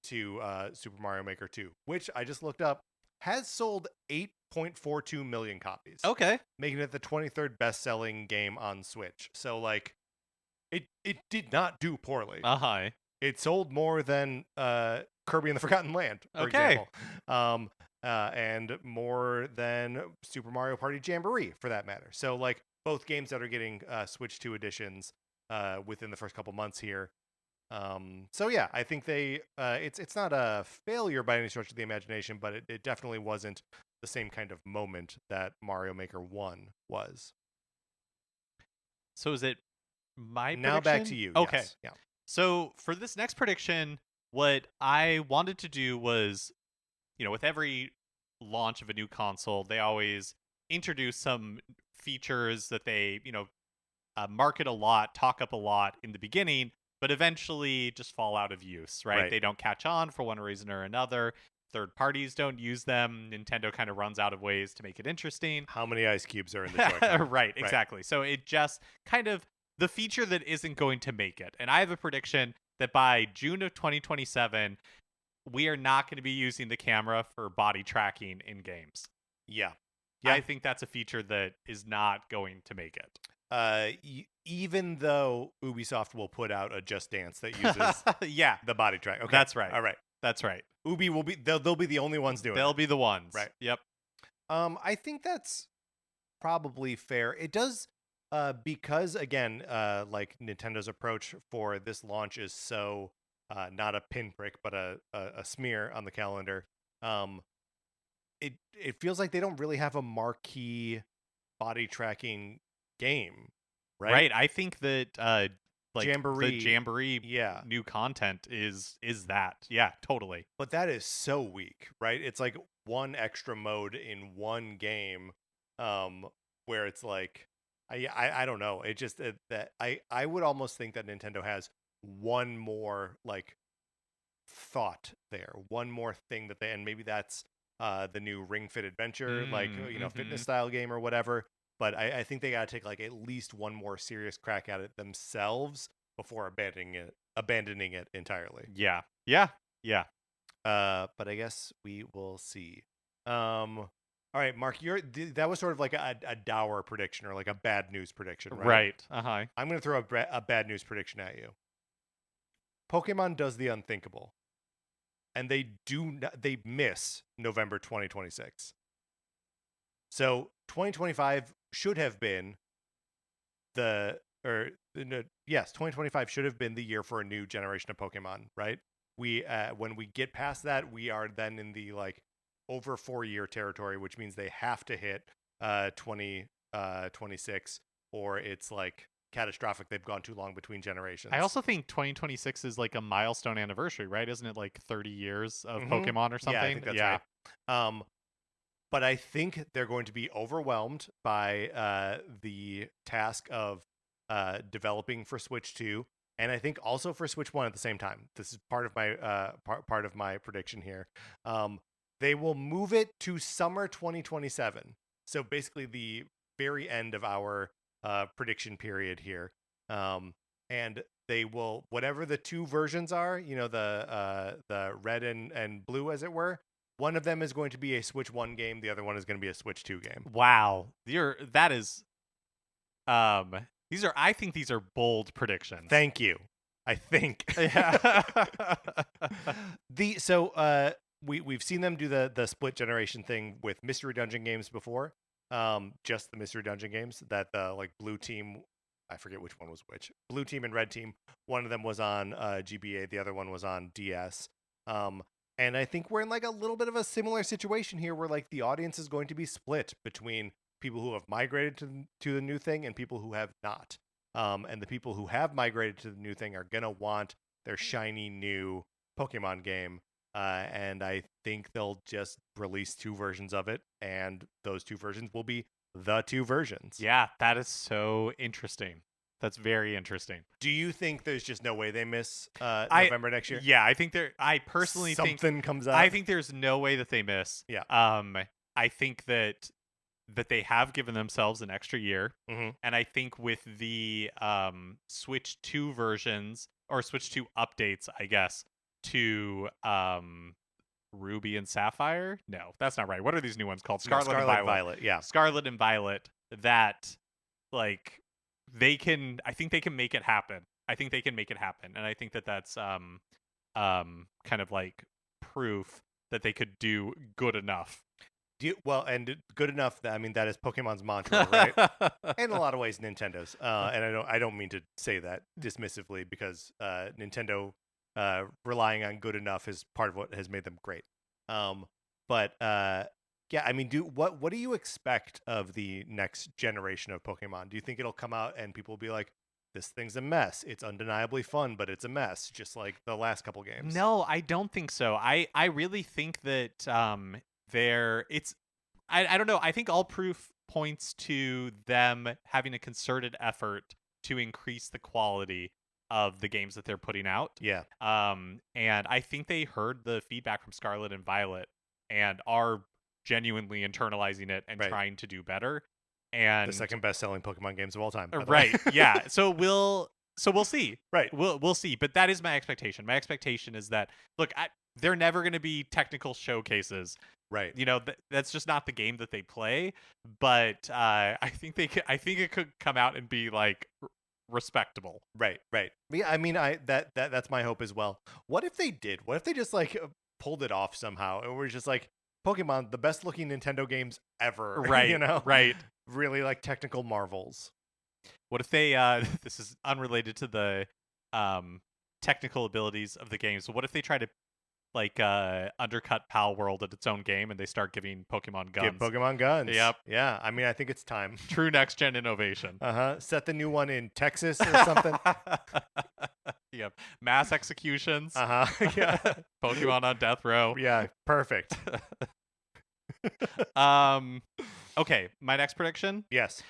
to Super Mario Maker 2, which I just looked up has sold 8.42 million copies. Okay. Making it the 23rd best-selling game on Switch. So like it did not do poorly. Uh-huh. It sold more than Kirby and the Forgotten Land, for example. And more than Super Mario Party Jamboree, for that matter. So like both games that are getting Switch 2 editions within the first couple months here. So yeah, I think it's not a failure by any stretch of the imagination, but it definitely wasn't the same kind of moment that Mario Maker 1 was. So is it my prediction? Now back to you. Okay. Yes. Yeah. So for this next prediction, what I wanted to do was, with every launch of a new console, they always introduce some features that they, market a lot, talk up a lot in the beginning, but eventually just fall out of use, right? They don't catch on for one reason or another. Third parties don't use them. Nintendo kind of runs out of ways to make it interesting. How many ice cubes are in the toy? Right, exactly. So it just kind of the feature that isn't going to make it. And I have a prediction that by June of 2027, we are not going to be using the camera for body tracking in games. Yeah. I think that's a feature that is not going to make it. Even though Ubisoft will put out a Just Dance that uses the body track. Okay. That's right. All right. That's right. Ubi will be they'll be the only ones doing They'll it. be the ones. Right. Yep. I think that's probably fair. It does because again, like Nintendo's approach for this launch is so not a pinprick but a smear on the calendar. Um it feels like they don't really have a marquee body tracking game, right? Right. I think that like Jamboree, the Jamboree yeah, new content is that. Yeah, totally. but that is so weak, right? It's like one extra mode in one game, where it's like, I don't know. It just that I would almost think that Nintendo has one more like thought there, one more thing that they, and maybe that's the new Ring Fit Adventure, like fitness style game or whatever. But I think they got to take like at least one more serious crack at it themselves before abandoning it entirely. Yeah. But I guess we will see. All right, Mark, that was sort of like a dour prediction or like a bad news prediction, right? Right. Uh-huh. I'm going to throw a bad news prediction at you. Pokemon does the unthinkable, and they miss November 2026. So 2025 should have been 2025 should have been the year for a new generation of Pokemon, right? We when we get past that, we are then in the like over 4-year territory, which means they have to hit 2026 or it's like catastrophic. They've gone too long between generations. I also think 2026 is like a milestone anniversary, right? Isn't it like 30 years of Pokemon or something? Yeah, I think that's right. But I think they're going to be overwhelmed by the task of developing for Switch 2, and I think also for Switch 1 at the same time. This is part of my part of my prediction here. They will move it to summer 2027. So basically the very end of our prediction period here. And they will, whatever the two versions are, the red and blue, as it were. One of them is going to be a Switch 1 game. The other one is going to be a Switch 2 game. Wow. I think these are bold predictions. Thank you. I think. Yeah. We've seen them do the split generation thing with Mystery Dungeon games before. Just the Mystery Dungeon games that the like blue team, I forget which one was which. Blue team and red team. One of them was on GBA, the other one was on DS. And I think we're in like a little bit of a similar situation here where like the audience is going to be split between people who have migrated to the new thing and people who have not. And the people who have migrated to the new thing are going to want their shiny new Pokemon game. And I think they'll just release two versions of it. And those two versions will be the two versions. Yeah, that is so interesting. That's very interesting. Do you think there's just no way they miss November next year? Yeah, I think I personally think something comes up. I think there's no way that they miss. Yeah. I think that they have given themselves an extra year, mm-hmm. and I think with the Switch 2 versions or Switch 2 updates, I guess, to Ruby and Sapphire. No, that's not right. What are these new ones called? Scarlet and Violet. Yeah, Scarlet and Violet. That like. I think they can make it happen. And I think that that's kind of like proof that they could do good enough. And good enough. That is Pokemon's mantra, right? In a lot of ways, Nintendo's. And I don't mean to say that dismissively because Nintendo relying on good enough is part of what has made them great. Yeah, what do you expect of the next generation of Pokemon? Do you think it'll come out and people will be like, this thing's a mess. It's undeniably fun, but it's a mess, just like the last couple games? No, I don't think so. I really think that I don't know. I think all proof points to them having a concerted effort to increase the quality of the games that they're putting out. Yeah. And I think they heard the feedback from Scarlet and Violet and are genuinely internalizing it and trying to do better. And the second best selling Pokemon games of all time. Right. Yeah. So we'll see. Right. We'll see. But that is my expectation. My expectation is that they're never going to be technical showcases. Right. That's just not the game that they play. But I think it could come out and be like respectable. Right. Yeah, I mean, that's my hope as well. What if they did? What if they just like pulled it off somehow, and we're just like Pokemon, the best looking Nintendo games ever. Right. Right. Really like technical marvels. What if they this is unrelated to the um technical abilities of the game. So what if they try to like undercut Pal World at its own game and they start giving Pokemon guns? Give Pokemon guns. Yep. Yeah, I mean, I think it's time. True next gen innovation. Set the new one in Texas or something. Yep. Mass executions. Yeah. Pokemon on death row. Yeah, perfect. Okay, my next prediction. Yes.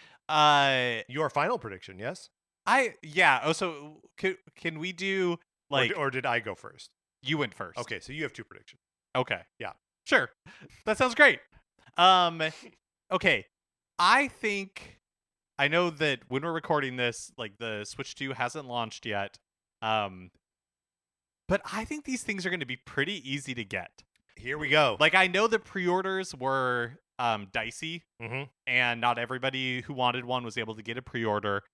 Your final prediction, yes? Oh, so can we do like or did I go first? You went first. Okay, so you have two predictions. Okay. Yeah. Sure. That sounds great. Okay. I know that when we're recording this, like the Switch 2 hasn't launched yet. But I think these things are going to be pretty easy to get. Here we go. Like, I know the pre-orders were dicey, and not everybody who wanted one was able to get a pre-order.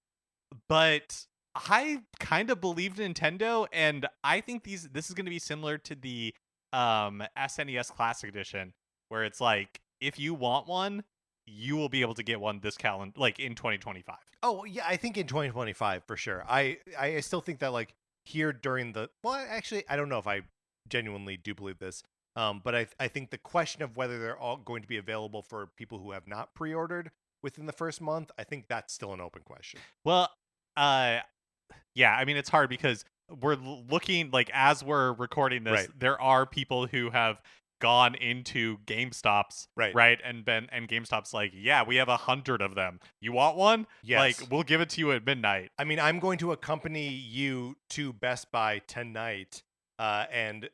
But I kind of believed Nintendo, and I think this is going to be similar to the SNES Classic Edition, where it's like, if you want one, you will be able to get one this calendar, like in 2025. Oh yeah, I think in 2025 for sure. I still think that like here during the actually I don't know if I genuinely do believe this. But I think the question of whether they're all going to be available for people who have not pre-ordered within the first month, I think that's still an open question. Well, yeah, I mean it's hard because we're looking like as we're recording this, there are people who have gone into GameStops, right, and GameStop's like, yeah, we have 100 of them. You want one? Yes. Like, we'll give it to you at midnight. I mean, I'm going to accompany you to Best Buy tonight, and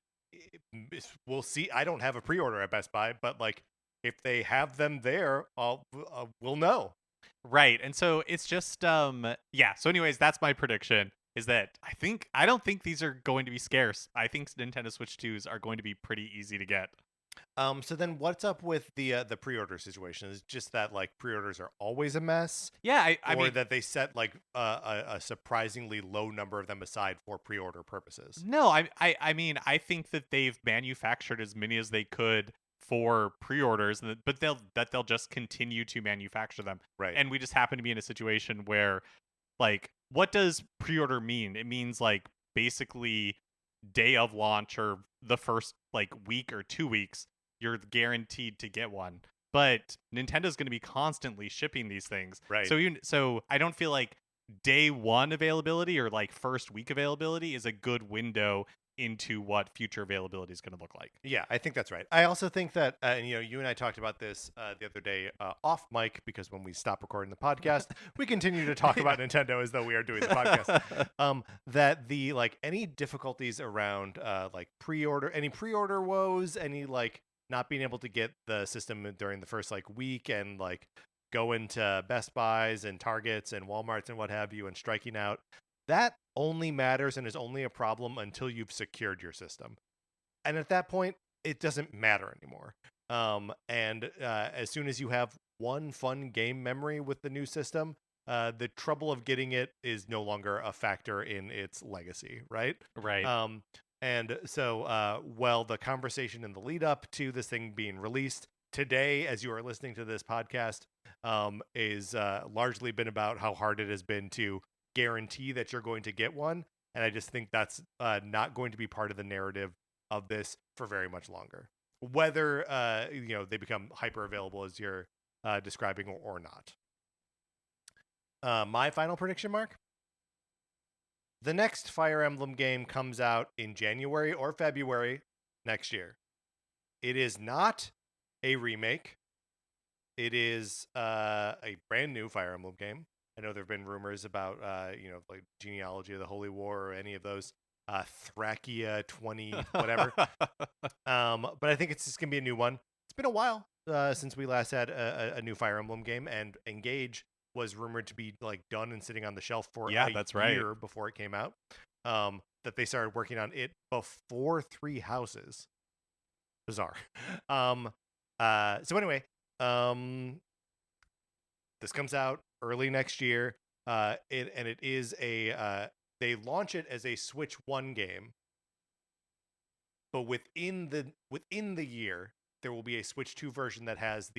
we'll see. I don't have a pre-order at Best Buy, but like, if they have them there, we'll know. Right, and so it's just, yeah. So, anyways, that's my prediction. Is that I don't think these are going to be scarce. I think Nintendo Switch 2s are going to be pretty easy to get. So then what's up with the pre-order situation? Is it just that like pre-orders are always a mess? Yeah, I mean, that they set like a surprisingly low number of them aside for pre-order purposes. No, I mean, I think that they've manufactured as many as they could for pre-orders, but they'll just continue to manufacture them. Right. And we just happen to be in a situation where, like, what does pre-order mean? It means like basically day of launch or the first like week or 2 weeks, you're guaranteed to get one. But Nintendo's going to be constantly shipping these things. Right. So I don't feel like day one availability or like first week availability is a good window into what future availability is going to look like. Yeah, I think that's right. I also think that, and you and I talked about this the other day off mic, because when we stop recording the podcast, we continue to talk about Nintendo as though we are doing the podcast. That the like any difficulties around like any pre-order woes, any like not being able to get the system during the first like week, and like going to Best Buys and Targets and Walmarts and what have you and striking out. That only matters and is only a problem until you've secured your system. And at that point, it doesn't matter anymore. As soon as you have one fun game memory with the new system, the trouble of getting it is no longer a factor in its legacy, right? Right. And so, the conversation in the lead up to this thing being released today, as you are listening to this podcast, is largely been about how hard it has been to guarantee that you're going to get one. And I just think that's not going to be part of the narrative of this for very much longer. Whether, they become hyper available as you're describing or not. My final prediction, Mark? The next Fire Emblem game comes out in January or February next year. It is not a remake. It is a brand new Fire Emblem game. I know there have been rumors about, like Genealogy of the Holy War or any of those, Thracia 20, whatever. But I think it's just going to be a new one. It's been a while since we last had a new Fire Emblem game, and Engage was rumored to be like done and sitting on the shelf for a year before it came out. That they started working on it before Three Houses. Bizarre. So anyway, this comes out early next year. it is they launch it as a Switch 1 game, but within the year there will be a Switch 2 version that has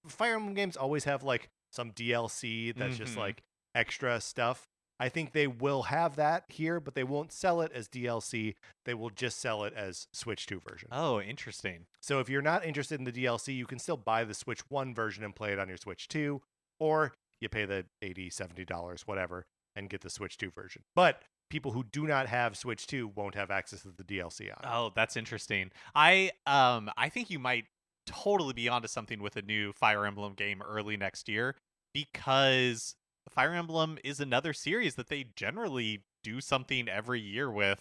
Fire Emblem games always have like some DLC that's just Mm-hmm. like extra stuff. I think they will have that here, but they won't sell it as DLC. They will just sell it as Switch 2 version. Oh, interesting. So if you're not interested in the DLC, you can still buy the Switch 1 version and play it on your Switch 2, or you pay the $80, $70, whatever, and get the Switch 2 version. But people who do not have Switch 2 won't have access to the DLC on it. Oh, that's interesting. I think you might totally be onto something with a new Fire Emblem game early next year, because Fire Emblem is another series that they generally do something every year with,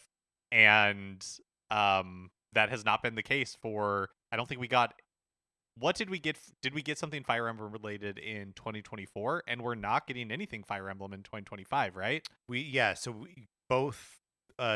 and that has not been the case for. I don't think we got. What did we get? Did we get something Fire Emblem related in 2024? And we're not getting anything Fire Emblem in 2025, right? Both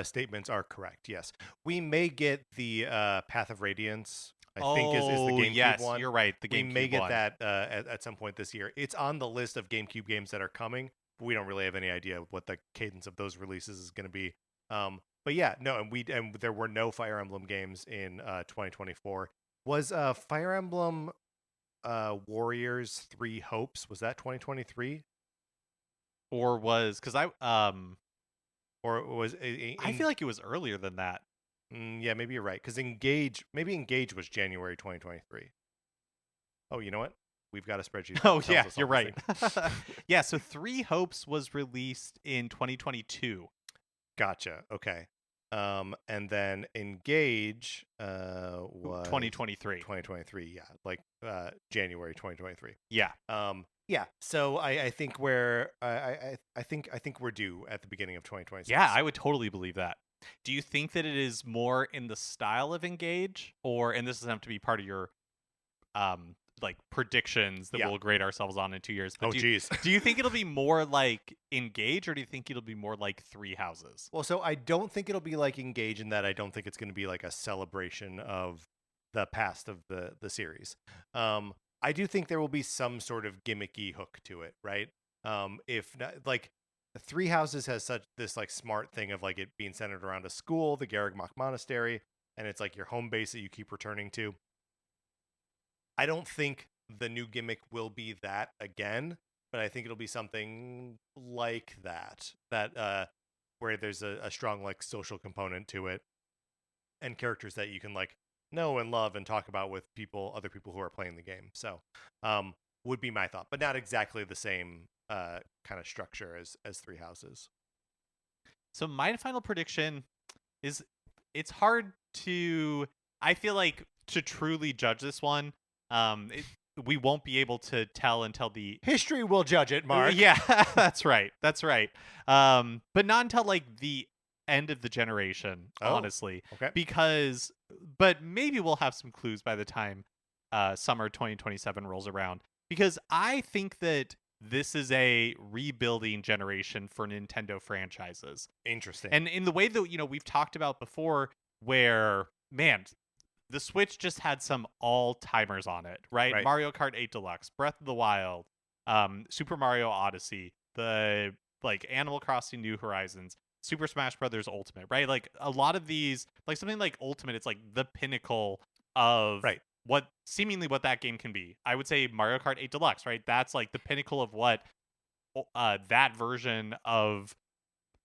statements are correct. Yes, we may get the Path of Radiance. I think is the GameCube yes, one. You're right. The GameCube we may get one. that at some point this year. It's on the list of GameCube games that are coming, but we don't really have any idea what the cadence of those releases is going to be. But yeah, no, and there were no Fire Emblem games in 2024. Was Fire Emblem Warriors 3 Hopes, was that 2023? Or was because I or was I feel like it was earlier than that. Yeah, maybe you're right. Because Engage was January 2023. Oh, you know what? We've got a spreadsheet. Oh, yeah, you're right. Yeah, so 3 Hopes was released in 2022. Gotcha. Okay. And then Engage was 2023. 2023, yeah. Like January 2023. Yeah. Yeah. So I think I think we're due at the beginning of 2026. Yeah, I would totally believe that. Do you think that it is more in the style of Engage, and this doesn't have to be part of your like predictions that we'll grade ourselves on in 2 years? But do you think it'll be more like Engage, or do you think it'll be more like Three Houses? Well, so I don't think it'll be like Engage in that I don't think it's going to be like a celebration of the past of the series. I do think there will be some sort of gimmicky hook to it, right? If not, like Three Houses has such this like smart thing of like it being centered around a school, the Garrigmach Monastery, and it's like your home base that you keep returning to. I don't think the new gimmick will be that again, but I think it'll be something like that where there's a strong like social component to it, and characters that you can like know and love and talk about with other people who are playing the game. So would be my thought, but not exactly the same kind of structure as Three Houses. So my final prediction is, it's hard to, I feel like, to truly judge this one. We won't be able to tell until the history will judge it, Mark. Yeah, that's right. But not until like the end of the generation, honestly. Okay. But maybe we'll have some clues by the time summer 2027 rolls around, because I think that this is a rebuilding generation for Nintendo franchises. Interesting. And in the way that, we've talked about before, where, man, the Switch just had some all-timers on it, right? Mario Kart 8 Deluxe, Breath of the Wild, Super Mario Odyssey, the like Animal Crossing New Horizons, Super Smash Brothers Ultimate, right? Like a lot of these, like something like Ultimate, it's like the pinnacle of what that game can be. I would say Mario Kart 8 Deluxe, right? That's like the pinnacle of what that version of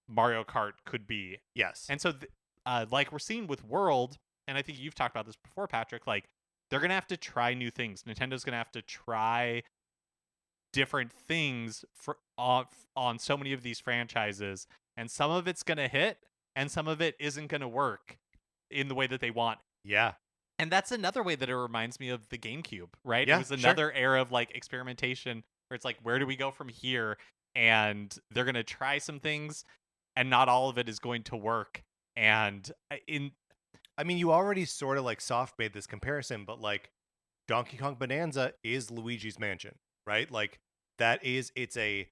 Mario Kart could be. Yes. And so like we're seeing with World, and I think you've talked about this before, Patrick, like they're going to have to try new things. Nintendo's going to have to try different things on so many of these franchises, and some of it's going to hit and some of it isn't going to work in the way that they want. Yeah. And that's another way that it reminds me of the GameCube, right? Yeah, it was another era of like experimentation where it's like, where do we go from here? And they're going to try some things and not all of it is going to work. And I mean, you already sort of like soft made this comparison, but like Donkey Kong Bonanza is Luigi's Mansion, right? Like it's a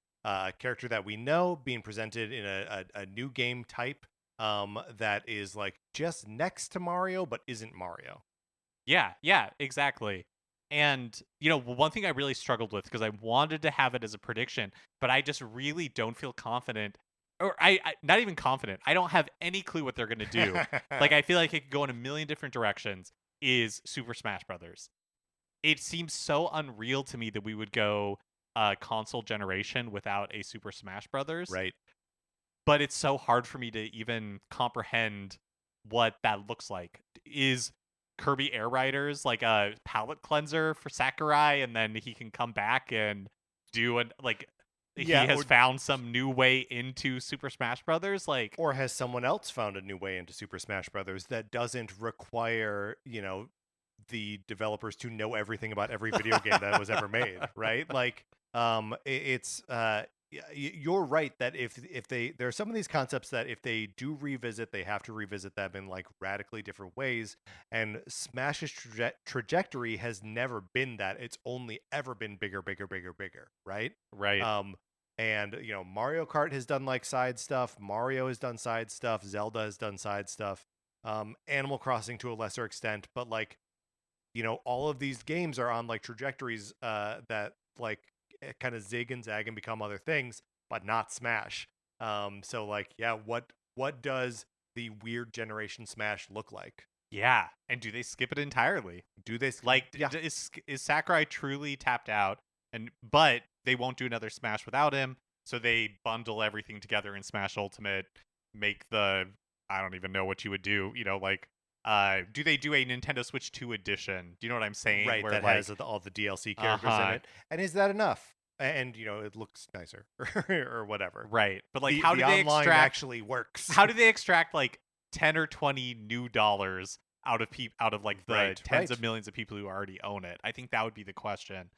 character that we know being presented in a new game type that is like just next to Mario, but isn't Mario. Yeah, exactly. And, one thing I really struggled with because I wanted to have it as a prediction, but I just really don't feel confident, or I not even confident. I don't have any clue what they're going to do. Like, I feel like it could go in a million different directions. Is Super Smash Brothers. It seems so unreal to me that we would go a console generation without a Super Smash Brothers. Right. But it's so hard for me to even comprehend what that looks like. Is Kirby Air Riders like a palate cleanser for Sakurai, and then he can come back and do an like he Yeah, has found some new way into Super Smash Brothers? Like, or has someone else found a new way into Super Smash Brothers that doesn't require, the developers to know everything about every video game that was ever made, right? Like, it's you're right that if they there are some of these concepts that if they do revisit, they have to revisit them in like radically different ways. And Smash's trajectory has never been that. It's only ever been bigger, bigger, bigger, bigger, right? right. And Mario Kart has done like side stuff, Mario has done side stuff, Zelda has done side stuff, Animal Crossing to a lesser extent, but like all of these games are on like trajectories that like kind of zig and zag and become other things, but not Smash. So like, yeah, what does the weird generation Smash look like? Yeah, and do they skip it entirely? Do they Like, yeah. is Sakurai truly tapped out? But they won't do another Smash without him, so they bundle everything together in Smash Ultimate, make the I don't even know what you would do. Do they do a Nintendo Switch 2 edition? Do you know what I'm saying? Right, Where, that like, has all the DLC characters in it. And is that enough? And it looks nicer or whatever. Right, but like, how do they online extract actually works? How do they extract like 10 or 20 new dollars out of like the tens of millions of people who already own it? I think that would be the question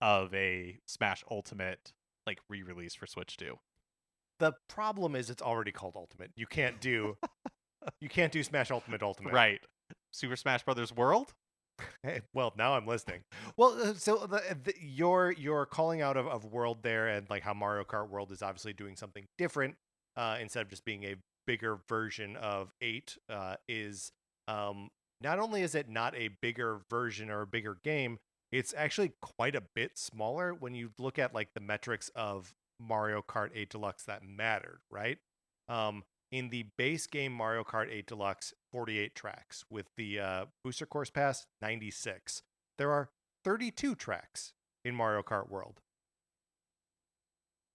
of a Smash Ultimate like re-release for Switch 2. The problem is it's already called Ultimate. You can't do Smash Ultimate. Right. Super Smash Brothers World? Hey, well, now I'm listening. Well, so your calling out of World there, and like how Mario Kart World is obviously doing something different instead of just being a bigger version of 8 is not only is it not a bigger version or a bigger game, it's actually quite a bit smaller when you look at like the metrics of Mario Kart 8 Deluxe that mattered, right? In the base game Mario Kart 8 Deluxe, 48 tracks. With the Booster Course Pass, 96. There are 32 tracks in Mario Kart World.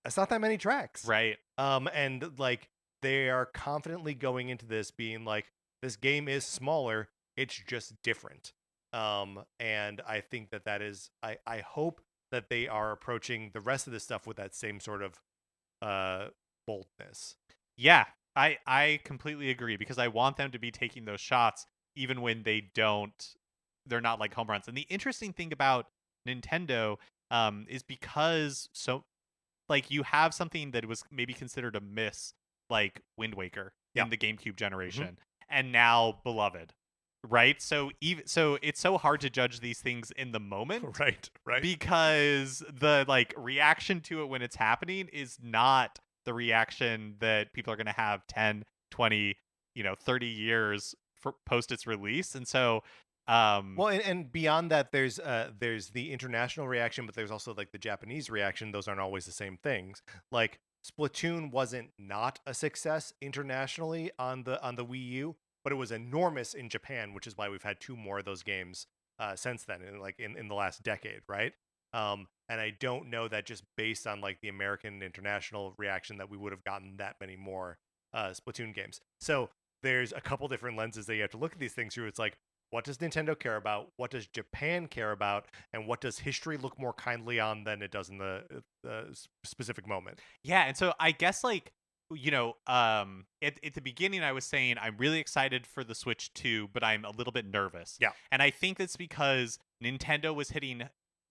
That's not that many tracks. Right. And like they are confidently going into this being like, this game is smaller, it's just different. And I think that is, I hope that they are approaching the rest of this stuff with that same sort of boldness. Yeah, I completely agree, because I want them to be taking those shots even when they're not like home runs. And the interesting thing about Nintendo is because like you have something that was maybe considered a miss, like Wind Waker in the GameCube generation, and now beloved. Right? So it's so hard to judge these things in the moment. Right. Because the like reaction to it when it's happening is not the reaction that people are going to have 10, 20, 30 years for post its release. And so well, and beyond that, there's the international reaction, but there's also like the Japanese reaction. Those aren't always the same things. Like Splatoon wasn't not a success internationally on the Wii U, but it was enormous in Japan, which is why we've had 2 more of those games since then, in the last decade, right? And I don't know that just based on like the American and international reaction that we would have gotten that many more Splatoon games. So there's a couple different lenses that you have to look at these things through. It's like, what does Nintendo care about? What does Japan care about? And what does history look more kindly on than it does in the specific moment? Yeah, and so I guess like, at the beginning I was saying I'm really excited for the Switch 2, but I'm a little bit nervous. Yeah. And I think that's because Nintendo was hitting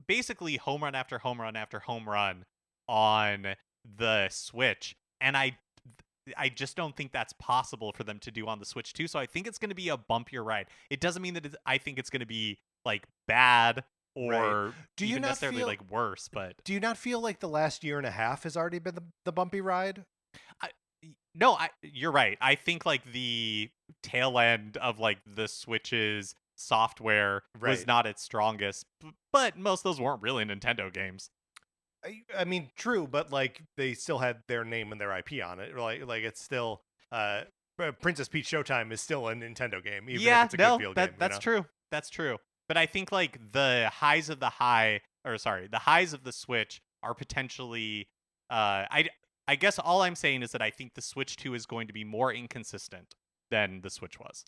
basically home run after home run after home run on the Switch, and I just don't think that's possible for them to do on the Switch 2. So I think it's going to be a bumpier ride. It doesn't mean that I think it's going to be like bad or do you even not necessarily feel, like worse. But do you not feel like the last year and a half has already been the bumpy ride? No, you're right. I think like the tail end of like the Switch's software was not its strongest, but most of those weren't really Nintendo games. I mean, true, but like they still had their name and their IP on it. Like it's still Princess Peach Showtime is still a Nintendo game, even if it's a good field game. That's true. That's true. But I think like the highs of the highs of the Switch are potentially I guess all I'm saying is that I think the Switch 2 is going to be more inconsistent than the Switch was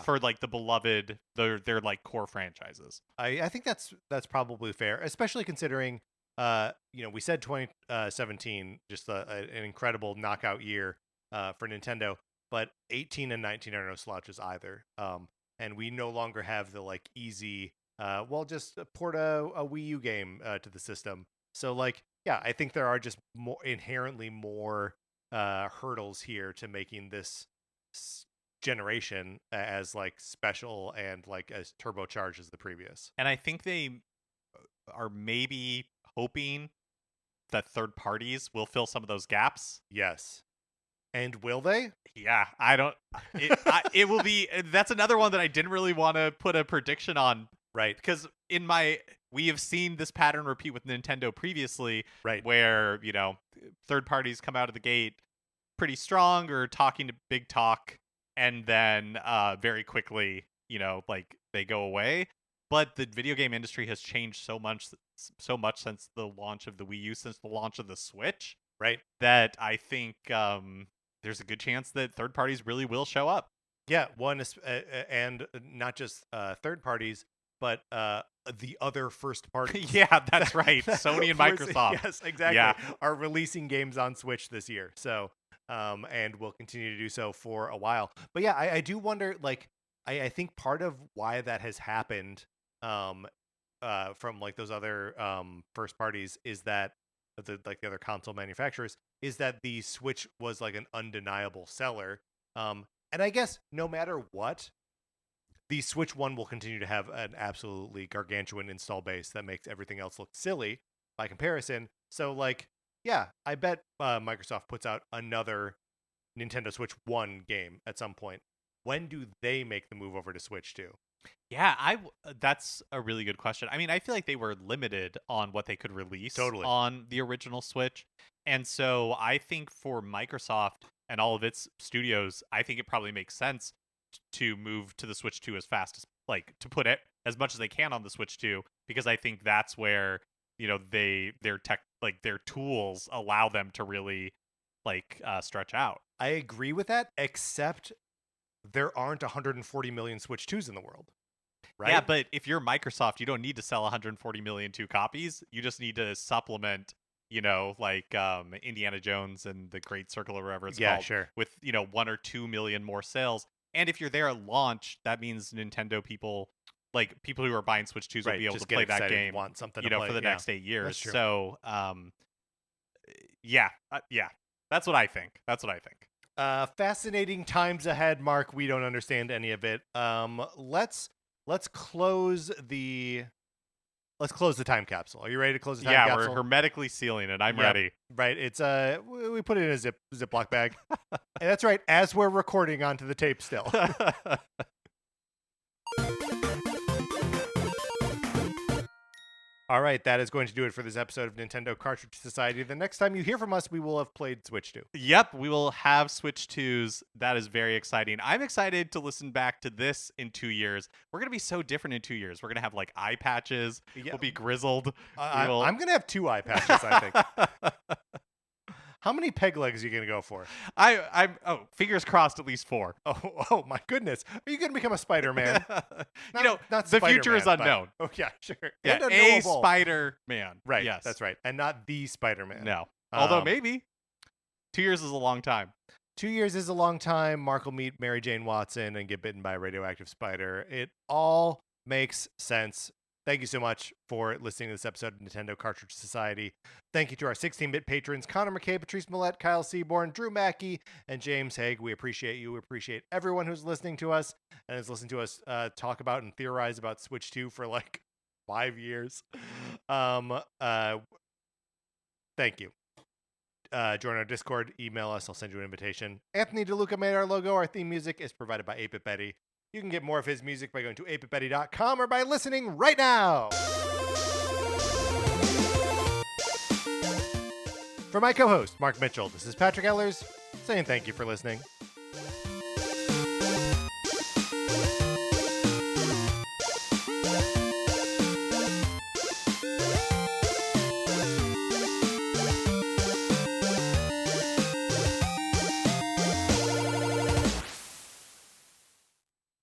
for like the beloved their like core franchises. I think that's probably fair, especially considering we said 2017 just an incredible knockout year for Nintendo, but 18 and 19 are no slouches either. And we no longer have the like easy just port a Wii U game to the system. So like I think there are just inherently more hurdles here to making this generation as like special and like as turbocharged as the previous. And I think they are maybe hoping that third parties will fill some of those gaps. Yes. And will they? Yeah, I don't. It will be. That's another one that I didn't really want to put a prediction on. Right. Because we have seen this pattern repeat with Nintendo previously. Right. Where, third parties come out of the gate pretty strong or talking to big talk. And then very quickly, like they go away. But the video game industry has changed so much since the launch of the Wii U, since the launch of the Switch. Right. That I think there's a good chance that third parties really will show up. Yeah, one and not just third parties, but the other first parties. Yeah, that's right. Sony and Microsoft. Yes, exactly. Are releasing games on Switch this year. So, and will continue to do so for a while. But yeah, I do wonder, like, I think part of why that has happened from like those other first parties is that the other console manufacturers is that the Switch was like an undeniable seller. And I guess no matter what, the Switch 1 will continue to have an absolutely gargantuan install base that makes everything else look silly by comparison. So like, yeah, I bet Microsoft puts out another Nintendo Switch 1 game at some point. When do they make the move over to Switch 2? Yeah, that's a really good question. I mean, I feel like they were limited on what they could release on the original Switch. And so I think for Microsoft and all of its studios, I think it probably makes sense to move to the Switch 2 as fast as, like, to put it as much as they can on the Switch 2, because I think that's where, their tools allow them to really, stretch out. I agree with that, except there aren't 140 million Switch 2s in the world. Right? Yeah, but if you're Microsoft, you don't need to sell 140 million copies. You just need to supplement, Indiana Jones and the Great Circle or whatever it's called. Sure. With, 1 or 2 million more sales. And if you're there at launch, that means Nintendo people who are buying Switch 2s will be able to play that game, want something to play. for the next 8 years. That's true. So, that's what I think. Fascinating times ahead, Mark. We don't understand any of it. Let's close the time capsule. Are you ready to close the time capsule? Yeah, we're hermetically sealing it. I'm ready. Right. It's we put it in a Ziploc bag. And that's right. As we're recording onto the tape still. All right, that is going to do it for this episode of Nintendo Cartridge Society. The next time you hear from us, we will have played Switch 2. Yep, we will have Switch 2s. That is very exciting. I'm excited to listen back to this in 2 years. We're going to be so different in 2 years. We're going to have, eye patches. Yeah. We'll be grizzled. I'm going to have 2 eye patches, I think. How many peg legs are you going to go for? I'm fingers crossed, at least 4. Oh my goodness. Are you going to become a Spider-Man? Not the future is unknown. Yeah, sure. Yeah, a Spider-Man. Right, yes. That's right. And not the Spider-Man. No. Although maybe. 2 years is a long time. 2 years is a long time. Mark will meet Mary Jane Watson and get bitten by a radioactive spider. It all makes sense. Thank you so much for listening to this episode of Nintendo Cartridge Society. Thank you to our 16-bit patrons, Connor McKay, Patrice Millette, Kyle Seaborn, Drew Mackey, and James Haig. We appreciate you. We appreciate everyone who's listening to us and has listened to us talk about and theorize about Switch 2 for 5 years. Thank you. Join our Discord, email us, I'll send you an invitation. Anthony DeLuca made our logo. Our theme music is provided by 8-Bit Betty. You can get more of his music by going to 8bitbetty.com or by listening right now. For my co-host, Mark Mitchell, this is Patrick Ellers saying thank you for listening.